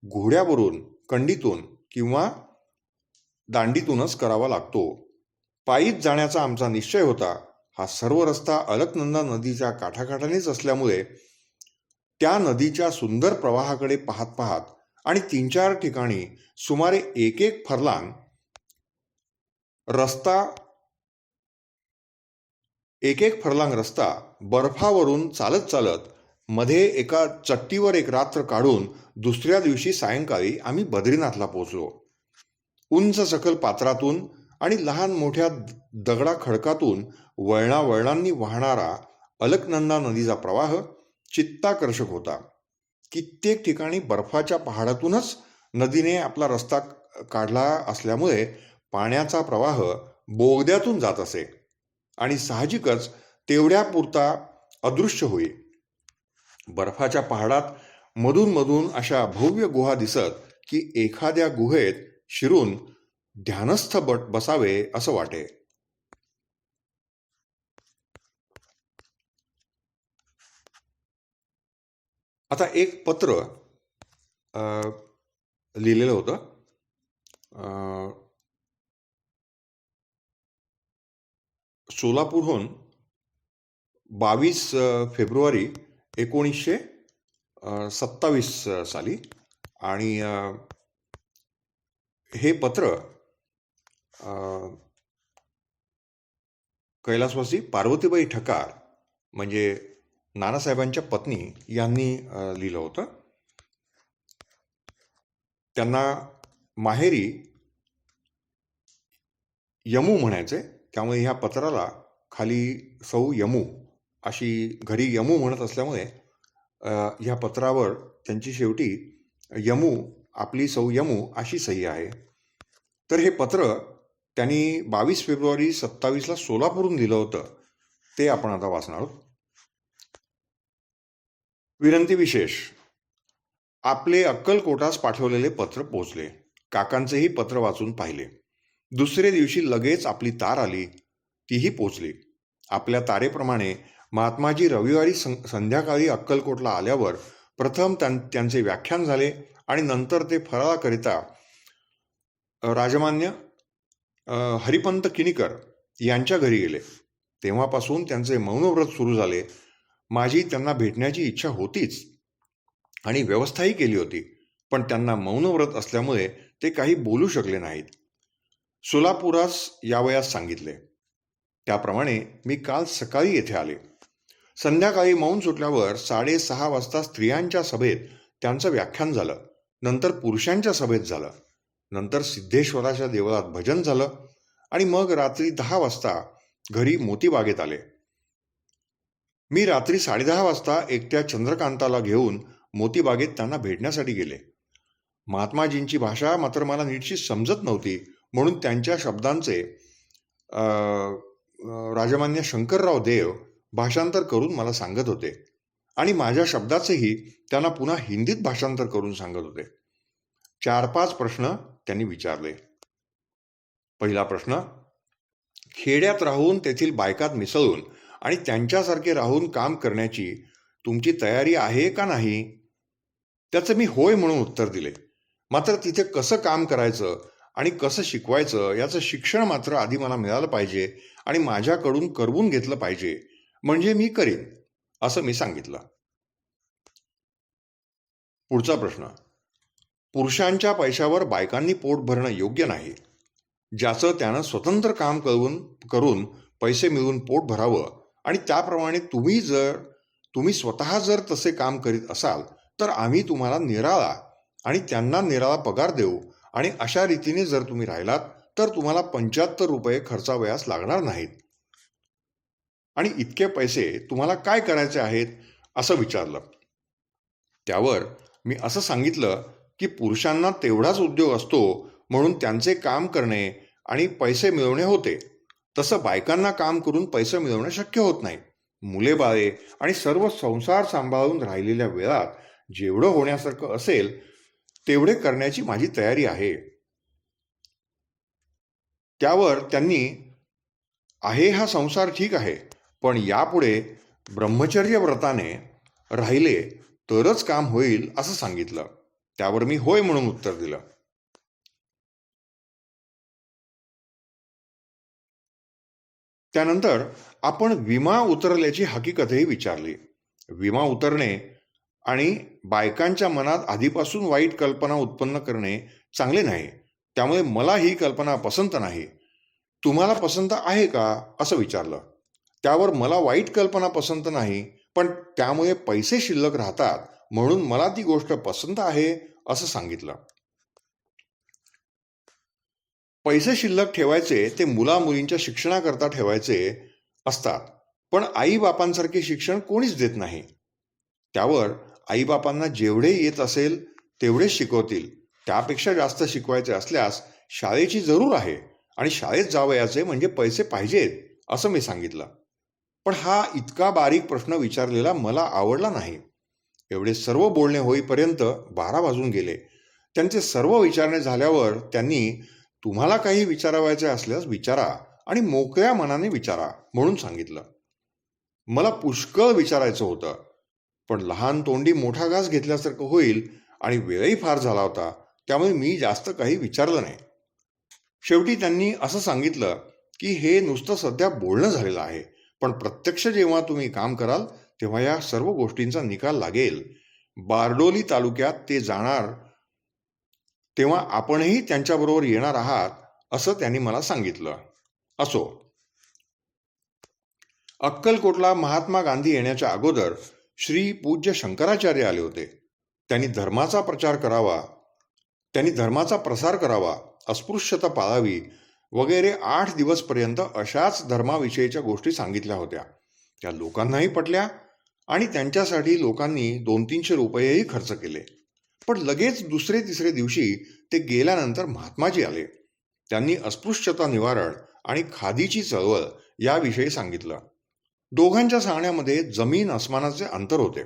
घोड्यावरून, कंडीतून किंवा दांडीतूनच करावा लागतो. पायीच जाण्याचा आमचा निश्चय होता. हा सर्व रस्ता अलकनंदा नदीच्या काठाकाठानेच असल्यामुळे त्या नदीच्या सुंदर प्रवाहाकडे पाहत पाहत आणि 3-4 ठिकाणी सुमारे 1-1 फरलांग रस्ता बर्फावरून चालत चालत मध्ये एका चट्टीवर एक रात्र काढून दुसऱ्या दिवशी सायंकाळी आम्ही बद्रीनाथला पोहोचलो. उंच सखल पात्रातून आणि लहान मोठ्या दगडा खडकातून वळणावळणांनी वाहणारा अलकनंदा नदीचा प्रवाह चित्ताकर्षक होता. कित्येक ठिकाणी बर्फाच्या पहाडातूनच नदीने आपला रस्ता काढला असल्यामुळे पाण्याचा प्रवाह बोगद्यातून जात असे आणि साहजिकच तेवढ्यापुरता अदृश्य होई. बर्फाच्या पहाडात मधून मधून अशा भव्य गुहा दिसत की एखाद्या गुहेत शिरून ध्यानस्थ बसावे असं वाटे. आता एक पत्र लिहिलेलं होतं. सोलापूरहून 22 फेब्रुवारी 1927 साली. आणि हे पत्र कैलासवासी पार्वतीबाई ठकार म्हणजे नानासाहेबांच्या पत्नी यांनी लिहिलं होतं. त्यांना माहेरी यमू म्हणायचे, त्यामुळे ह्या पत्राला खाली सौ यमू अशी, घरी यमू म्हणत असल्यामुळे ह्या पत्रावर त्यांची शेवटी यमू, आपली सौ यमू अशी सही आहे. तर हे पत्र त्यांनी 22 फेब्रुवारी 27ला सोलापूरहून दिलं होतं, ते आपण आता वाचणार आहोत. विनंती विशेष. आपले अक्कलकोटास पाठवलेले पत्र पोचले. काकांचेही पत्र वाचून पाहिले. दुसरे दिवशी लगेच आपली तार आली, तीही पोचली. आपल्या तारेप्रमाणे महात्माजी रविवारी संध्याकाळी अक्कलकोटला आल्यावर प्रथम त्यांचे व्याख्यान झाले आणि नंतर ते फराळाकरिता राजमान्य हरिपंत किणीकर यांच्या घरी गेले. तेव्हापासून त्यांचे मौनव्रत सुरू झाले. माझी त्यांना भेटण्याची इच्छा होतीच आणि व्यवस्थाही केली होती, पण त्यांना मौनव्रत असल्यामुळे ते काही बोलू शकले नाहीत. सोलापुरास यावयास सांगितले. त्याप्रमाणे मी काल सकाळी येथे आले. संध्याकाळी मौन सुटल्यावर 6:30 वाजता स्त्रियांच्या सभेत त्यांचं व्याख्यान झालं. नंतर पुरुषांच्या सभेत झालं. नंतर सिद्धेश्वराच्या देवळात भजन झालं आणि मग रात्री 10 वाजता घरी मोतीबागेत आले. मी रात्री 10:30 वाजता एकट्या चंद्रकांताला घेऊन मोतीबागेत त्यांना भेटण्यासाठी गेले. महात्माजींची भाषा मात्र मला नीटशी समजत नव्हती, म्हणून त्यांच्या शब्दांचे राजमान्य शंकरराव देव भाषांतर करून मला सांगत होते आणि माझ्या शब्दाचेही त्यांना पुन्हा हिंदीत भाषांतर करून सांगत होते. 4-5 प्रश्न त्यांनी विचारले. पहिला प्रश्न, खेड्यात राहून तेथील बायकात मिसळून आणि त्यांच्यासारखे राहून काम करण्याची तुमची तयारी आहे का नाही? त्याचं मी होय म्हणून उत्तर दिले. मात्र तिथे कसं काम करायचं आणि कसं शिकवायचं याचं शिक्षण मात्र आधी मला मिळालं पाहिजे आणि माझ्याकडून करवून घेतलं पाहिजे, म्हणजे मी करीन, असं मी सांगितलं. पुढचा प्रश्न. पुरुषांच्या पैशावर बायकांनी पोट भरणं योग्य नाही. ज्याचं त्यानं स्वतंत्र काम करून पैसे मिळवून पोट भरावं आणि त्याप्रमाणे तुम्ही स्वतः जर तसे काम करीत असाल तर आम्ही तुम्हाला निराळा आणि त्यांना निराळा पगार देऊ आणि अशा रीतीने जर तुम्ही राहिलात तर तुम्हाला 75 रुपये खर्चावयास लागणार नाहीत. आणि इतके पैसे तुम्हाला काय करायचे आहेत, असं विचारलं. त्यावर मी असं सांगितलं की पुरुषांना तेवढाच उद्योग असतो म्हणून त्यांचे काम करणे आणि पैसे मिळवणे होते. तसं बायकांना काम करून पैसे मिळवणे शक्य होत नाही. मुले बाळे आणि सर्व संसार सांभाळून राहिलेल्या वेळात जेवढं होण्यासारखं असेल तेवढे करण्याची माझी तयारी आहे. त्यावर त्यांनी आहे हा संसार ठीक आहे, पण यापुढे ब्रह्मचर्य व्रताने राहिले तरच काम होईल असं सांगितलं. त्यावर मी होय म्हणून उत्तर दिलं. त्यानंतर आपण विमा उतरल्याची हकीकतही विचारली. विमा उतरणे आणि बायकांच्या मनात आधीपासून वाईट कल्पना उत्पन्न करणे चांगले नाही. त्यामुळे मला ही कल्पना पसंत नाही. तुम्हाला पसंत आहे का, असं विचारलं. त्यावर मला वाईट कल्पना पसंत नाही, पण त्यामुळे पैसे शिल्लक राहतात म्हणून मला ती गोष्ट पसंत आहे, असं सांगितलं. पैसे शिल्लक ठेवायचे ते मुलामुलींच्या शिक्षणाकरता ठेवायचे असतात, पण आईबापांसारखे शिक्षण कोणीच देत नाही. त्यावर आईबापांना जेवढे येत असेल तेवढेच शिकवतील. त्यापेक्षा जास्त शिकवायचे असल्यास शाळेची जरूर आहे आणि शाळेत जावयाचे म्हणजे पैसे पाहिजेत, असं मी सांगितलं. पण हा इतका बारीक प्रश्न विचारलेला मला आवडला नाही. एवढे सर्व बोलणे होईपर्यंत 12 वाजून गेले. त्यांचे सर्व विचारणे झाल्यावर त्यांनी तुम्हाला काही विचारावयाचे असल्यास विचारा आणि मोकळ्या मनाने विचारा म्हणून सांगितलं. मला पुष्कळ विचारायचं होतं, पण लहान तोंडी मोठा घास घेतल्यासारखं होईल आणि वेळही फार झाला होता. त्यामुळे मी जास्त काही विचारलं नाही. शेवटी त्यांनी असं सांगितलं की हे नुसतं सध्या बोलणं झालेलं आहे, पण प्रत्यक्ष जेव्हा तुम्ही काम कराल तेव्हा या सर्व गोष्टींचा निकाल लागेल. बारडोली तालुक्यात ते जाणार तेव्हा आपणही त्यांच्याबरोबर येणार आहात, असं त्यांनी मला सांगितलं. असो. अक्कलकोटला महात्मा गांधी येण्याच्या अगोदर श्री पूज्य शंकराचार्य आले होते. त्यांनी धर्माचा प्रसार करावा, अस्पृश्यता पाळावी वगैरे 8 दिवसपर्यंत अशाच धर्माविषयीच्या गोष्टी सांगितल्या होत्या. त्या लोकांनाही पटल्या आणि त्यांच्यासाठी लोकांनी 200-300 रुपयेही खर्च केले. पण लगेच दुसरे तिसरे दिवशी ते गेल्यानंतर महात्माजी आले. त्यांनी अस्पृश्यता निवारण आणि खादीची चळवळ याविषयी सांगितलं. दोघांच्या सांगण्यामध्ये जमीन अस्मानाचे अंतर होते,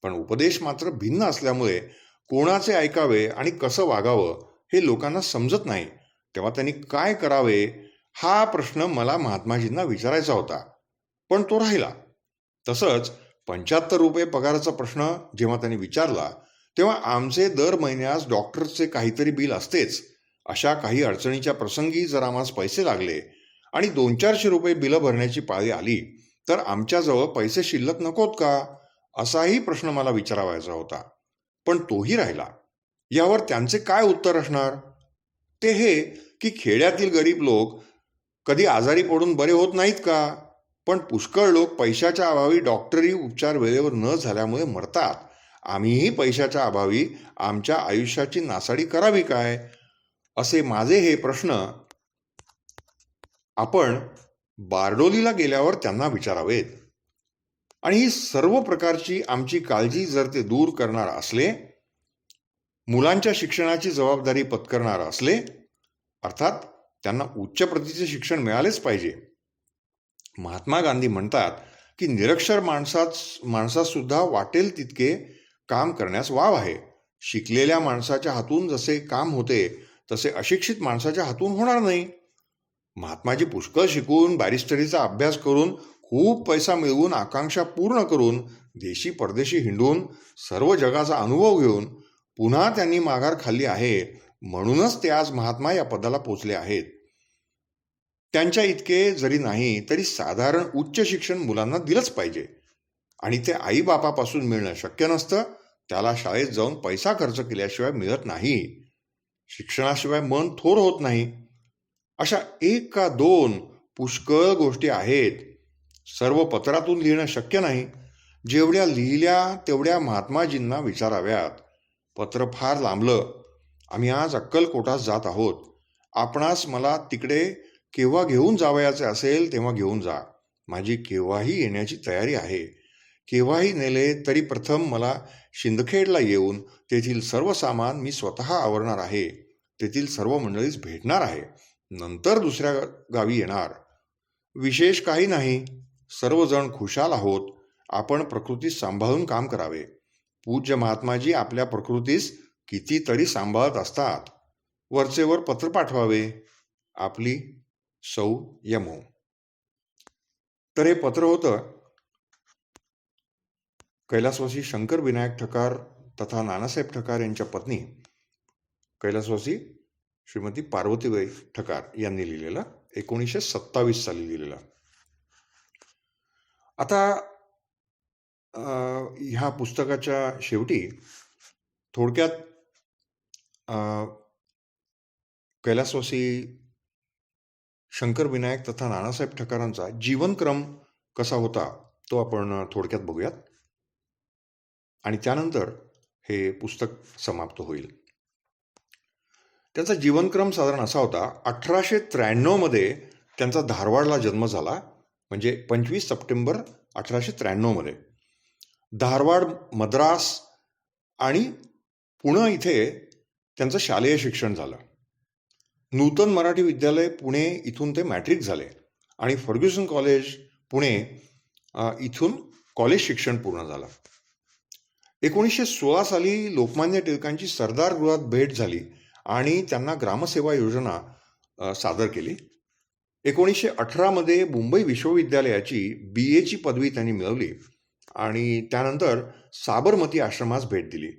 पण उपदेश मात्र भिन्न असल्यामुळे कोणाचे ऐकावे आणि कसं वागावं हे लोकांना समजत नाही. तेव्हा त्यांनी काय करावे हा प्रश्न मला महात्माजींना विचारायचा होता, पण तो राहिला. तसंच 75 रुपये पगाराचा प्रश्न जेव्हा त्यांनी विचारला तेव्हा आमचे दर महिन्यास डॉक्टरचे काहीतरी बिल असतेच. अशा काही अडचणीच्या प्रसंगी जर आम्हाला पैसे लागले आणि 200-400 रुपये बिलं भरण्याची पाळी आली तर आमच्याजवळ पैसे शिल्लक नकोत का, असाही प्रश्न मला विचारावायचा होता, पण तोही राहिला. यावर त्यांचे काय उत्तर असणार? ते हे की खेड्यातील गरीब लोक कधी आजारी पडून बरे होत नाहीत का, पण पुष्कळ लोक पैशाच्या अभावी डॉक्टरी उपचार वेळेवर न झाल्यामुळे मरतात. आम्हीही पैशाच्या अभावी आमच्या आयुष्याची नासाडी करावी काय, असे माझे हे प्रश्न आपण बारडोलीला गेल्यावर त्यांना विचारावेत. आणि ही सर्व प्रकारची आमची काळजी जर ते दूर करणार असले, मुलांच्या शिक्षणाची जबाबदारी पत्करणार असले, अर्थात त्यांना उच्च प्रतीचे शिक्षण मिळालेच पाहिजे. महात्मा गांधी म्हणतात की निरक्षर माणसास सुद्धा वाटेल तितके काम करण्यास वाव आहे. शिकलेल्या माणसाच्या हातून जसे काम होते तसे अशिक्षित माणसाच्या हातून होणार नाही. महात्माजी पुष्कळ शिकून, बॅरिस्टरीचा अभ्यास करून, खूप पैसा मिळवून, आकांक्षा पूर्ण करून, देशी परदेशी हिंडून, सर्व जगाचा अनुभव घेऊन पुन्हा त्यांनी माघार खाल्ली आहे. म्हणूनच ते आज महात्मा या पदाला पोचले आहेत. त्यांच्या इतके जरी नाही तरी साधारण उच्च शिक्षण मुलांना दिलंच पाहिजे. आणि ते आईबापापासून मिळणं शक्य नसतं. त्याला शाळेत जाऊन पैसा खर्च केल्याशिवाय मिळत नाही. शिक्षणाशिवाय मन थोर होत नाही. अशा एक का दोन पुष्कळ गोष्टी आहेत. सर्व पत्रातून लिहिणं शक्य नाही. जेवढ्या लिहिल्या तेवढ्या महात्माजींना विचाराव्यात. पत्र फार लांबलं. आम्ही आज अक्कलकोटात जात आहोत. आपणास मला तिकडे केव्हा घेऊन जावयाचे असेल तेव्हा घेऊन जा. माझी केव्हाही येण्याची तयारी आहे. केव्हाही नेले तरी प्रथम मला शिंदखेडला येऊन तेथील सर्व सामान मी स्वतः आवरणार आहे. तेथील सर्व मंडळीस भेटणार आहे. नंतर दुसऱ्या गावी येणार. विशेष काही नाही. सर्वजण खुशाल आहोत. आपण प्रकृतीस सांभाळून काम करावे. पूज्य महात्माजी आपल्या प्रकृतीस कितीतरी सांभाळत असतात. वरचेवर पत्र पाठवावे. आपली सौ यमो. तर हे पत्र होतं कैलासवासी शंकर विनायक ठकार तथा नानासाहेब ठकार यांच्या पत्नी कैलासवासी श्रीमती पार्वतीबाई ठकार यांनी लिहिलेलं, 1927 साली लिहिलेलं. आता ह्या पुस्तकाच्या शेवटी थोडक्यात कैलासवासी शंकर विनायक तथा नानासाहेब ठकारांचा जीवनक्रम कसा होता तो आपण थोडक्यात बघूयात आणि त्यानंतर हे पुस्तक समाप्त होईल. त्यांचा जीवनक्रम साधारण असा होता. 1893 मध्ये त्यांचा धारवाडला जन्म झाला. म्हणजे 25 सप्टेंबर 1893 मध्ये धारवाड, मद्रास आणि पुणे इथे त्यांचं शालेय शिक्षण झालं. नूतन मराठी विद्यालय पुणे इथून ते मॅट्रिक झाले आणि फर्ग्युसन कॉलेज पुणे इथून कॉलेज शिक्षण पूर्ण झालं. 1916 साली लोकमान्य टिळकांची सरदार गृहात भेट झाली आणि त्यांना ग्रामसेवा योजना सादर केली. 1918 मध्ये मुंबई विश्वविद्यालयाची BA पदवी त्यांनी मिळवली आणि त्यानंतर साबरमती आश्रमास भेट दिली.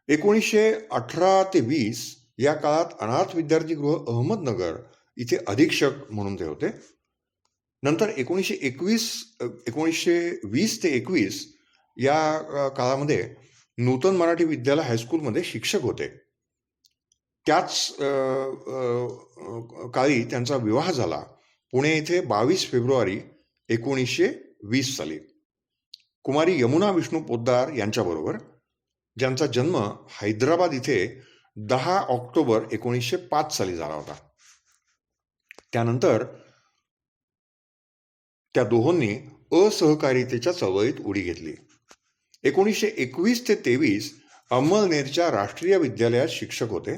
1918 ते 20 या काळात अनाथ विद्यार्थीगृह अहमदनगर इथे अधीक्षक म्हणून ते होते. नंतर 1920 ते 21 या काळामध्ये नूतन मराठी विद्यालय हायस्कूलमध्ये शिक्षक होते. त्याच काळी त्यांचा विवाह झाला. पुणे येथे 22 फेब्रुवारी 1920 साली कुमारी यमुना विष्णू पोद्दार यांच्याबरोबर, ज्यांचा जन्म हैदराबाद इथे 10 ऑक्टोबर 1905 साली झाला होता. त्यानंतर त्या दोहोंनी असहकारितेच्या चळवळीत उडी घेतली. 1921 ते 23 अंमळनेरच्या राष्ट्रीय विद्यालयात शिक्षक होते.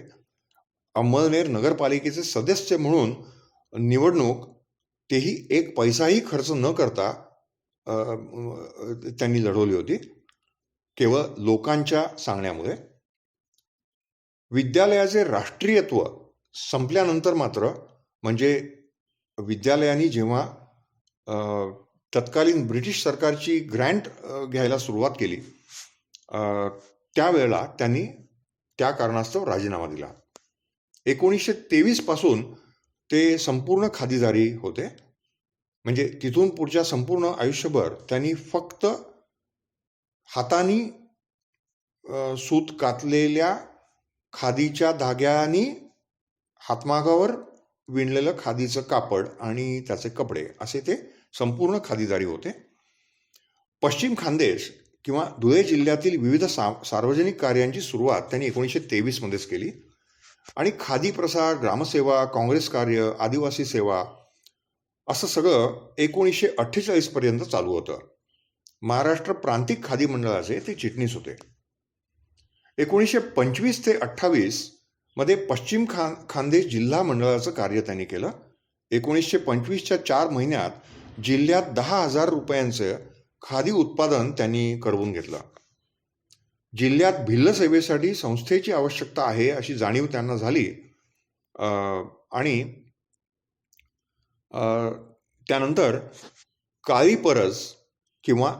अंमळनेर नगरपालिकेचे सदस्य म्हणून निवडणूक, तेही एक पैसाही खर्च न करता त्यांनी लढवली होती, केवळ लोकांच्या सांगण्यामुळे. विद्यालयाचे राष्ट्रीयत्व संपल्यानंतर मात्र, म्हणजे विद्यालयाने जेव्हा तत्कालीन ब्रिटिश सरकारची ग्रँट घ्यायला सुरुवात केली, त्यावेळेला त्यांनी त्या कारणास्तव राजीनामा दिला. 1923 पासून ते संपूर्ण खादीदारी होते. म्हणजे तिथून पुढच्या संपूर्ण आयुष्यभर त्यांनी फक्त हाताने सूत कातलेल्या खादीच्या धाग्याने हातमागावर विणलेलं खादीचं कापड आणि त्याचे कपडे, असे ते संपूर्ण खादीदारी होते. पश्चिम खानदेश किंवा धुळे जिल्ह्यातील विविध सार्वजनिक कार्यांची सुरुवात त्यांनी 1923 मध्येच केली आणि खादी प्रसार, ग्रामसेवा, काँग्रेस कार्य, आदिवासी सेवा असं सगळं 1948 पर्यंत चालू होतं. महाराष्ट्र प्रांतिक खादी मंडळाचे ते चिटणीस होते. 1925 ते 28 मध्ये पश्चिम खानदेश जिल्हा मंडळाचं कार्य त्यांनी केलं. 1925च्या 4 महिन्यात जिल्ह्यात 10,000 रुपयांचं खादी उत्पादन त्यांनी करवून घेतलं. जिल्ह्यात भिल्ल सेवेसाठी संस्थेची आवश्यकता आहे अशी जाणीव त्यांना झाली आणि त्यानंतर काळी परस किंवा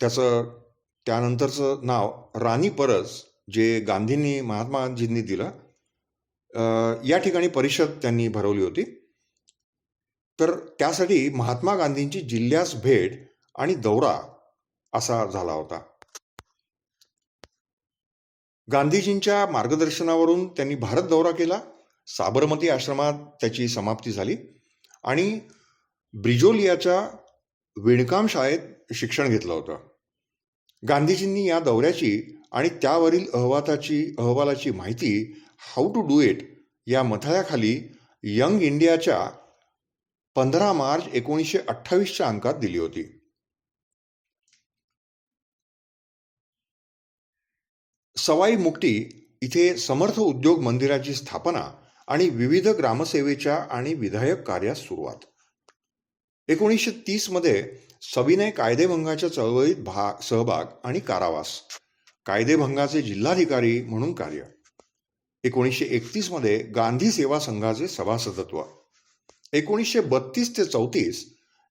त्याचं त्यानंतरचं नाव राणी परस जे महात्मा गांधींनी दिलं, या ठिकाणी परिषद त्यांनी भरवली होती. तर त्यासाठी महात्मा गांधींची जिल्ह्यास भेट आणि दौरा असा झाला होता. गांधीजींच्या मार्गदर्शनावरून त्यांनी भारत दौरा केला. साबरमती आश्रमात त्याची समाप्ती झाली आणि ब्रिजोलियाच्या विणकाम शाळेत शिक्षण घेतलं होतं. गांधीजींनी या दौऱ्याची आणि त्यावरील अहवालाची माहिती हाऊ टू डू इट या मथळ्याखाली यंग इंडियाच्या 15 मार्च 1928च्या अंकात दिली होती. सवाई मुक्ती इथे समर्थ उद्योग मंदिराची स्थापना आणि विविध ग्रामसेवेच्या आणि विधायक कार्यास सुरुवात. 1930 मध्ये सविनय कायदेभंगाच्या चळवळीत सहभाग आणि कारावास. कायदेभंगाचे जिल्हाधिकारी म्हणून कार्य. 1931 मध्ये गांधी सेवा संघाचे सभासदत्व. 1932 ते 34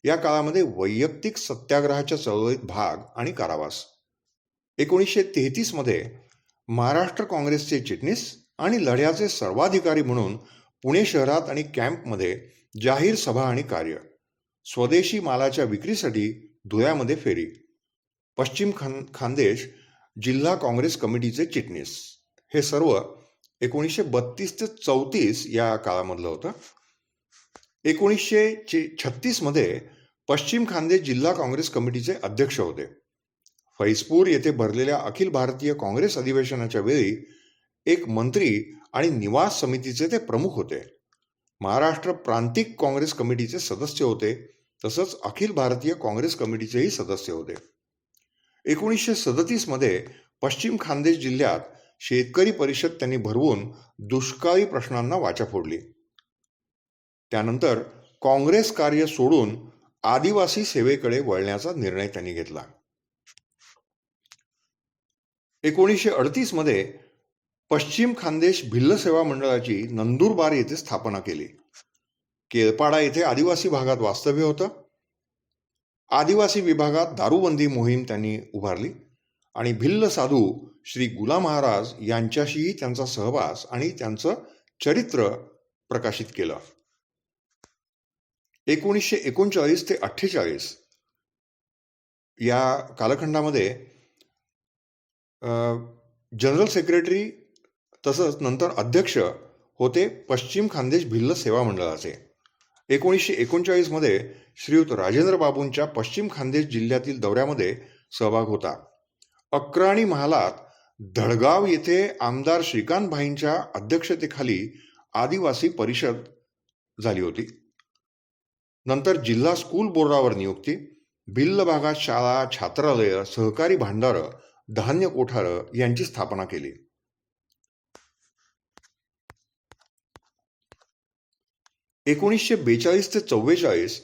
या काळामध्ये वैयक्तिक सत्याग्रहाच्या चळवळीत भाग आणि कारावास. 1933 मध्ये महाराष्ट्र काँग्रेसचे चिटणीस आणि लढ्याचे सर्वाधिकारी म्हणून पुणे शहरात आणि कॅम्पमध्ये जाहीर सभा आणि कार्य. स्वदेशी मालाच्या विक्रीसाठी धुळ्यामध्ये फेरी. पश्चिम खानदेश जिल्हा काँग्रेस कमिटीचे चिटणीस. हे सर्व 1932 ते 34 या काळामधलं होतं. 1936 मध्ये पश्चिम खानदेश जिल्हा काँग्रेस कमिटीचे अध्यक्ष होते. फैजपूर येथे भरलेल्या अखिल भारतीय काँग्रेस अधिवेशनाच्या वेळी एक मंत्री आणि निवास समितीचे ते प्रमुख होते. महाराष्ट्र प्रांतिक काँग्रेस कमिटीचे सदस्य होते, तसंच अखिल भारतीय काँग्रेस कमिटीचेही सदस्य होते. 1937 मध्ये पश्चिम खानदेश जिल्ह्यात शेतकरी परिषद त्यांनी भरवून दुष्काळी प्रश्नांना वाचा फोडली. त्यानंतर काँग्रेस कार्य सोडून आदिवासी सेवेकडे वळण्याचा निर्णय त्यांनी घेतला. 1938 मध्ये पश्चिम खानदेश भिल्ल सेवा मंडळाची नंदुरबार येथे स्थापना केली. केळपाडा येथे आदिवासी भागात वास्तव्य होतं. आदिवासी विभागात दारूबंदी मोहीम त्यांनी उभारली आणि भिल्ल साधू श्री गुलाम महाराज यांच्याशीही त्यांचा सहवास आणि त्यांचं चरित्र प्रकाशित केलं. 1939 ते 48 या कालखंडामध्ये जनरल सेक्रेटरी तसंच नंतर अध्यक्ष होते पश्चिम खानदेश भिल्ल सेवा मंडळाचे. 1939 मध्ये श्रीयुत राजेंद्र बाबूंच्या पश्चिम खानदेश जिल्ह्यातील दौऱ्यामध्ये सहभाग होता. अक्राणी महालात धडगाव येथे आमदार श्रीकांत भाईंच्या अध्यक्षतेखाली आदिवासी परिषद झाली होती. नंतर जिल्हा स्कूल बोर्डावर नियुक्ती. भिल्ल भागात शाळा, छात्रालय, सहकारी भांडारं, धान्य कोठारं यांची स्थापना केली. 1942 ते 44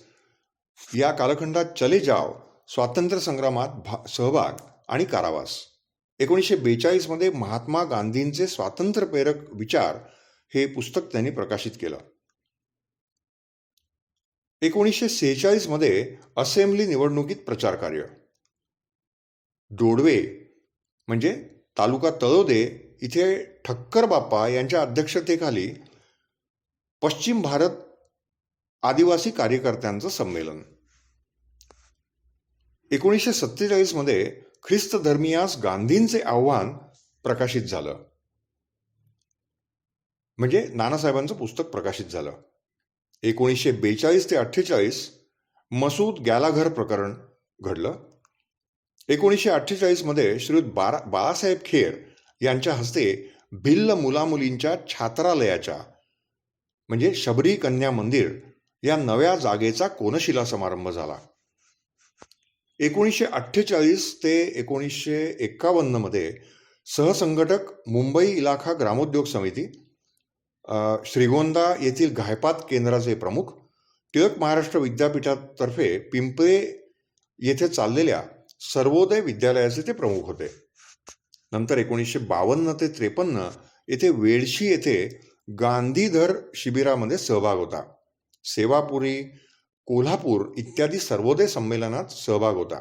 या कालखंडात चले जाव स्वातंत्र्य संग्रामात सहभाग आणि कारावास. 1942 मध्ये महात्मा गांधींचे स्वातंत्र्यप्रेरक विचार हे पुस्तक त्यांनी प्रकाशित केलं. 1946 मध्ये असेंब्ली निवडणुकीत प्रचार कार्य. दोडवे म्हणजे तालुका तळोदे इथे ठक्कर बाप्पा यांच्या अध्यक्षतेखाली पश्चिम भारत आदिवासी कार्यकर्त्यांचं संमेलन. 1947 मध्ये ख्रिस्त धर्मीयास गांधींचे आव्हान प्रकाशित झालं, म्हणजे नानासाहेबांचं पुस्तक प्रकाशित झालं. 1942 ते 48 मसूद गॅलाघर प्रकरण घडलं. 1948 मध्ये श्रीयुत बाळासाहेब खेर यांच्या हस्ते भिल्ल मुलामुलींच्या छात्रालयाच्या म्हणजे शबरी कन्या मंदिर या नव्या जागेचा कोनशिला समारंभ झाला. 1948 ते 1951 मध्ये सहसंघटक मुंबई इलाखा ग्रामोद्योग समिती, श्रीगोंदा येथील घायपात केंद्राचे प्रमुख, टिळक महाराष्ट्र विद्यापीठातर्फे पिंपळे येथे चाललेल्या सर्वोदय विद्यालयाचे ते प्रमुख होते. नंतर 1952 ते 53 येथे वेडशी येथे गांधीधर शिबिरामध्ये सहभाग होता. सेवापुरी, कोल्हापूर इत्यादी सर्वोदय संमेलनात सहभाग होता.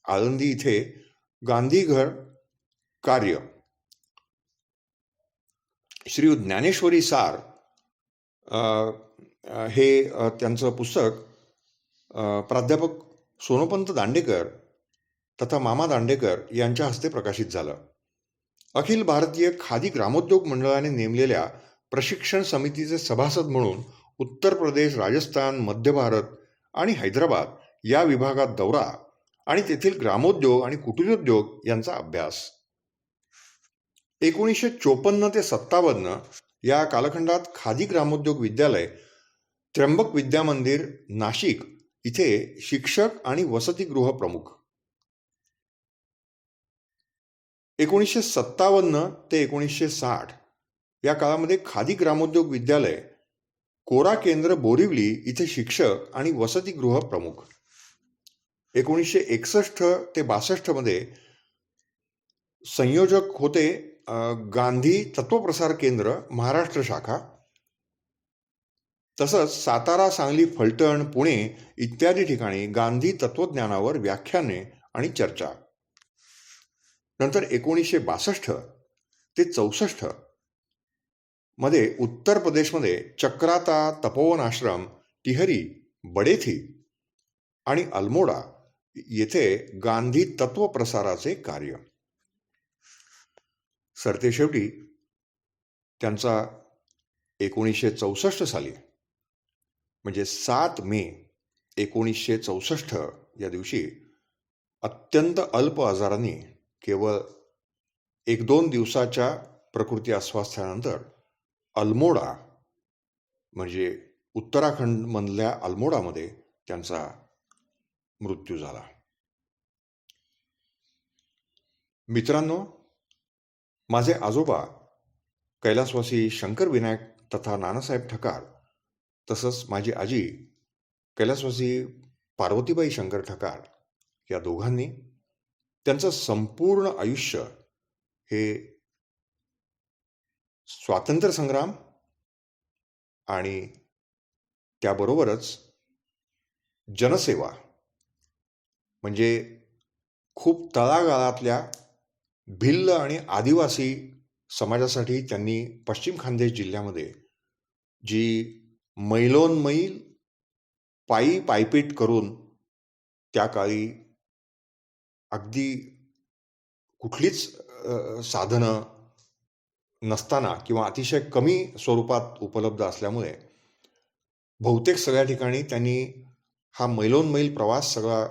आळंदी इथे गांधी घर कार्य, श्री ज्ञानेश्वरी सार हे त्यांचं पुस्तक प्राध्यापक सोनोपंत दांडेकर तथा मामा दांडेकर यांच्या हस्ते प्रकाशित झालं. अखिल भारतीय खादी ग्रामोद्योग मंडळाने नेमलेल्या प्रशिक्षण समितीचे सभासद म्हणून उत्तर प्रदेश, राजस्थान, मध्य भारत आणि हैदराबाद या विभागात दौरा आणि तेथील ग्रामोद्योग आणि कुटीरोद्योग यांचा अभ्यास. 1954 ते 57 या कालखंडात खादी ग्रामोद्योग विद्यालय, त्र्यंबक विद्या मंदिर, नाशिक इथे शिक्षक आणि वसतिगृह प्रमुख. 1957 ते 1960 या काळामध्ये खादी ग्रामोद्योग विद्यालय, कोरा केंद्र, बोरिवली इथे शिक्षक आणि वसतिगृह प्रमुख. 1961 ते 62 मध्ये संयोजक होते गांधी तत्वप्रसार केंद्र, महाराष्ट्र शाखा. तसंच सातारा, सांगली, फलटण, पुणे इत्यादी ठिकाणी गांधी तत्वज्ञानावर व्याख्याने आणि चर्चा. नंतर 1962 ते 64 मध्ये उत्तर प्रदेशमध्ये चक्राता, तपोवन आश्रम, टिहरी, बडेथी आणि अल्मोडा येथे गांधी तत्वप्रसाराचे कार्य. सरतेशेवटी त्यांचा 1964 साली म्हणजे 7 मे 1964 या दिवशी अत्यंत अल्प आजाराने, केवळ 1-2 दिवसाच्या प्रकृती अस्वास्थ्यानंतर अल्मोडा म्हणजे उत्तराखंडमधल्या अल्मोडामध्ये त्यांचा मृत्यू झाला. मित्रांनो, माझे आजोबा कैलासवासी शंकर विनायक तथा नानासाहेब ठकार, तसंच माझी आजी कैलासवासी पार्वतीबाई शंकर ठकार या दोघांनी त्यांचं संपूर्ण आयुष्य हे स्वातंत्र्य संग्राम आणि त्याबरोबरच जनसेवा म्हणजे खूप तळागाळातल्या भिल्ल आणि आदिवासी समाजासाठी त्यांनी पश्चिम खानदेश जिल्ह्यामध्ये जी मैलोनमैल पायपीट करून त्या काळी अगदी कुठलीच साधनं नसताना किंवा अतिशय कमी स्वरूपात उपलब्ध असल्यामुळे बहुतेक सगळ्या ठिकाणी त्यांनी हा मैलोनमैल प्रवास सगळा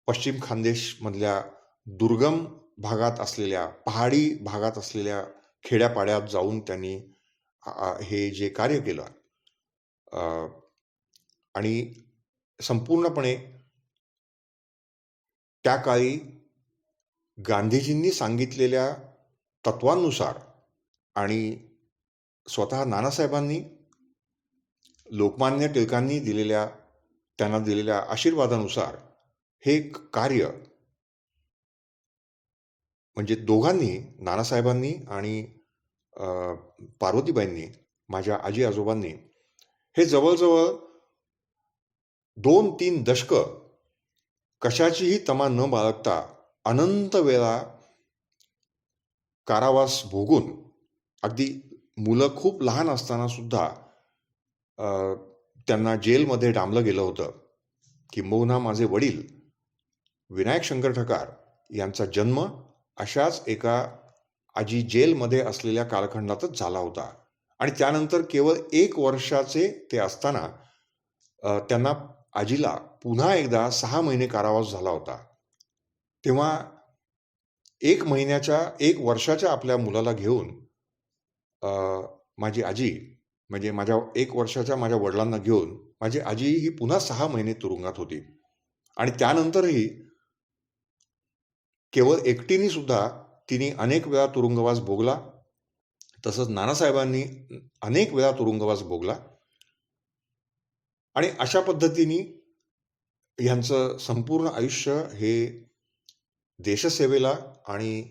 पश्चिम खानदेशमधल्या दुर्गम भागात असलेल्या, पहाडी भागात असलेल्या खेड्यापाड्यात जाऊन त्यांनी हे जे कार्य केलं आणि संपूर्णपणे त्या काळी गांधीजींनी सांगितलेल्या तत्वांनुसार आणि स्वतः नानासाहेबांनी, लोकमान्य टिळकांनी त्यांना दिलेल्या आशीर्वादानुसार हे कार्य म्हणजे दोघांनी, नानासाहेबांनी आणि पार्वतीबाईंनी, माझ्या आजी आजोबांनी हे जवळजवळ 2-3 दशकं कशाचीही तमा न बाळगता अनंत वेळा कारावास भोगून, अगदी मुलं खूप लहान असताना सुद्धा त्यांना जेलमध्ये डांबलं गेलं होतं. किंबहुना माझे वडील विनायक शंकर ठकार यांचा जन्म अशाच एका आजी जेलमध्ये असलेल्या कालखंडातच झाला होता आणि त्यानंतर केवळ 1 वर्षाचे ते असताना त्यांना, आजीला पुन्हा एकदा 6 महिने कारावास झाला होता. तेव्हा 1 वर्षाच्या आपल्या मुलाला घेऊन माझी आजी म्हणजे 1 वर्षाच्या माझ्या वडिलांना घेऊन माझी आजी ही पुन्हा 6 महिने तुरुंगात होती आणि त्यानंतरही केवळ एकटीने सुद्धा तिने अनेक वेळा तुरुंगवास भोगला. तसंच नानासाहेबांनी अनेक वेळा तुरुंगवास भोगला आणि अशा पद्धतीने ह्यांचं संपूर्ण आयुष्य हे देशसेवेला आणि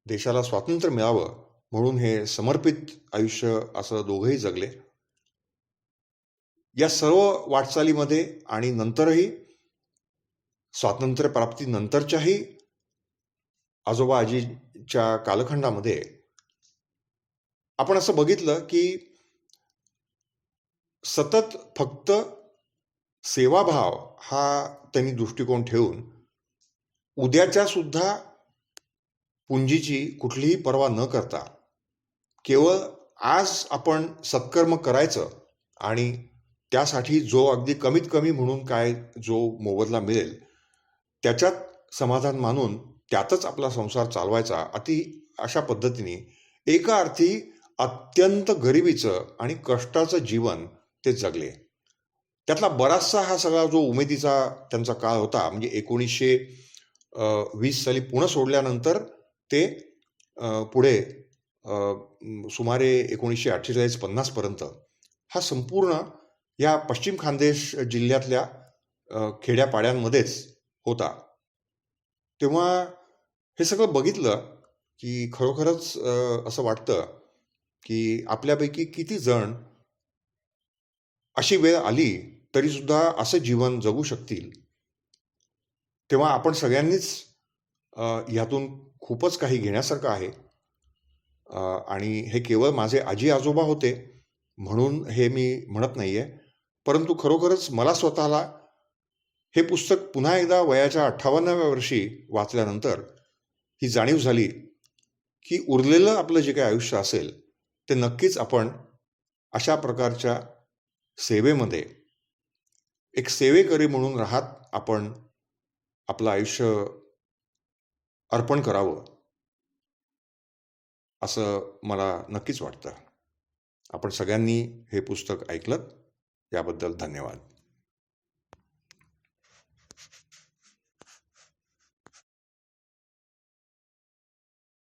देशाला स्वातंत्र्य मिळावं म्हणून हे समर्पित आयुष्य असं दोघंही जगले. या सर्व वाटचालीमध्ये आणि नंतरही स्वातंत्र्यप्राप्तीनंतरच्याही आजोबा आजीच्या कालखंडामध्ये आपण असं बघितलं की सतत फक्त सेवाभाव हा त्यांनी दृष्टिकोन ठेवून उद्याच्या सुद्धा पुंजीची कुठलीही पर्वा न करता केवळ आज आपण सत्कर्म करायचं आणि त्यासाठी जो अगदी कमीत कमी म्हणून काय जो मोबदला मिळेल त्याच्यात समाधान मानून त्यातच आपला संसार चालवायचा अशा पद्धतीने एका अर्थी अत्यंत गरिबीचं आणि कष्टाचं जीवन ते जगले. त्यातला बराचसा हा सगळा जो उमेदीचा त्यांचा काळ होता, म्हणजे 1920 साली पुणे सोडल्यानंतर ते पुढे सुमारे 1948-50 पर्यंत हा संपूर्ण या पश्चिम खानदेश जिल्ह्यातल्या खेड्यापाड्यांमध्येच होता. तेव्हा हे सगळं बघितलं की खरोखरच असं वाटतं की आपल्यापैकी किती जण अशी वेळ आली तरी सुद्धा असं जीवन जगू शकतील. तेव्हा आपण सगळ्यांनीच ह्यातून खूपच काही घेण्यासारखं आहे. आणि हे केवळ माझे आजी आजोबा होते म्हणून हे मी म्हणत नाहीये, परंतु खरोखरच मला स्वतःला हे पुस्तक पुन्हा एकदा वयाच्या 58व्या वर्षी वाचल्यानंतर ही जाणीव झाली की उरलेलं आपलं जे काही आयुष्य असेल ते नक्कीच आपण अशा प्रकारच्या सेवेमध्ये एक सेवेकरी म्हणून राहत आपण आपलं आयुष्य अर्पण करावं असं मला नक्कीच वाटतं. आपण सगळ्यांनी हे पुस्तक ऐकलं याबद्दल धन्यवाद.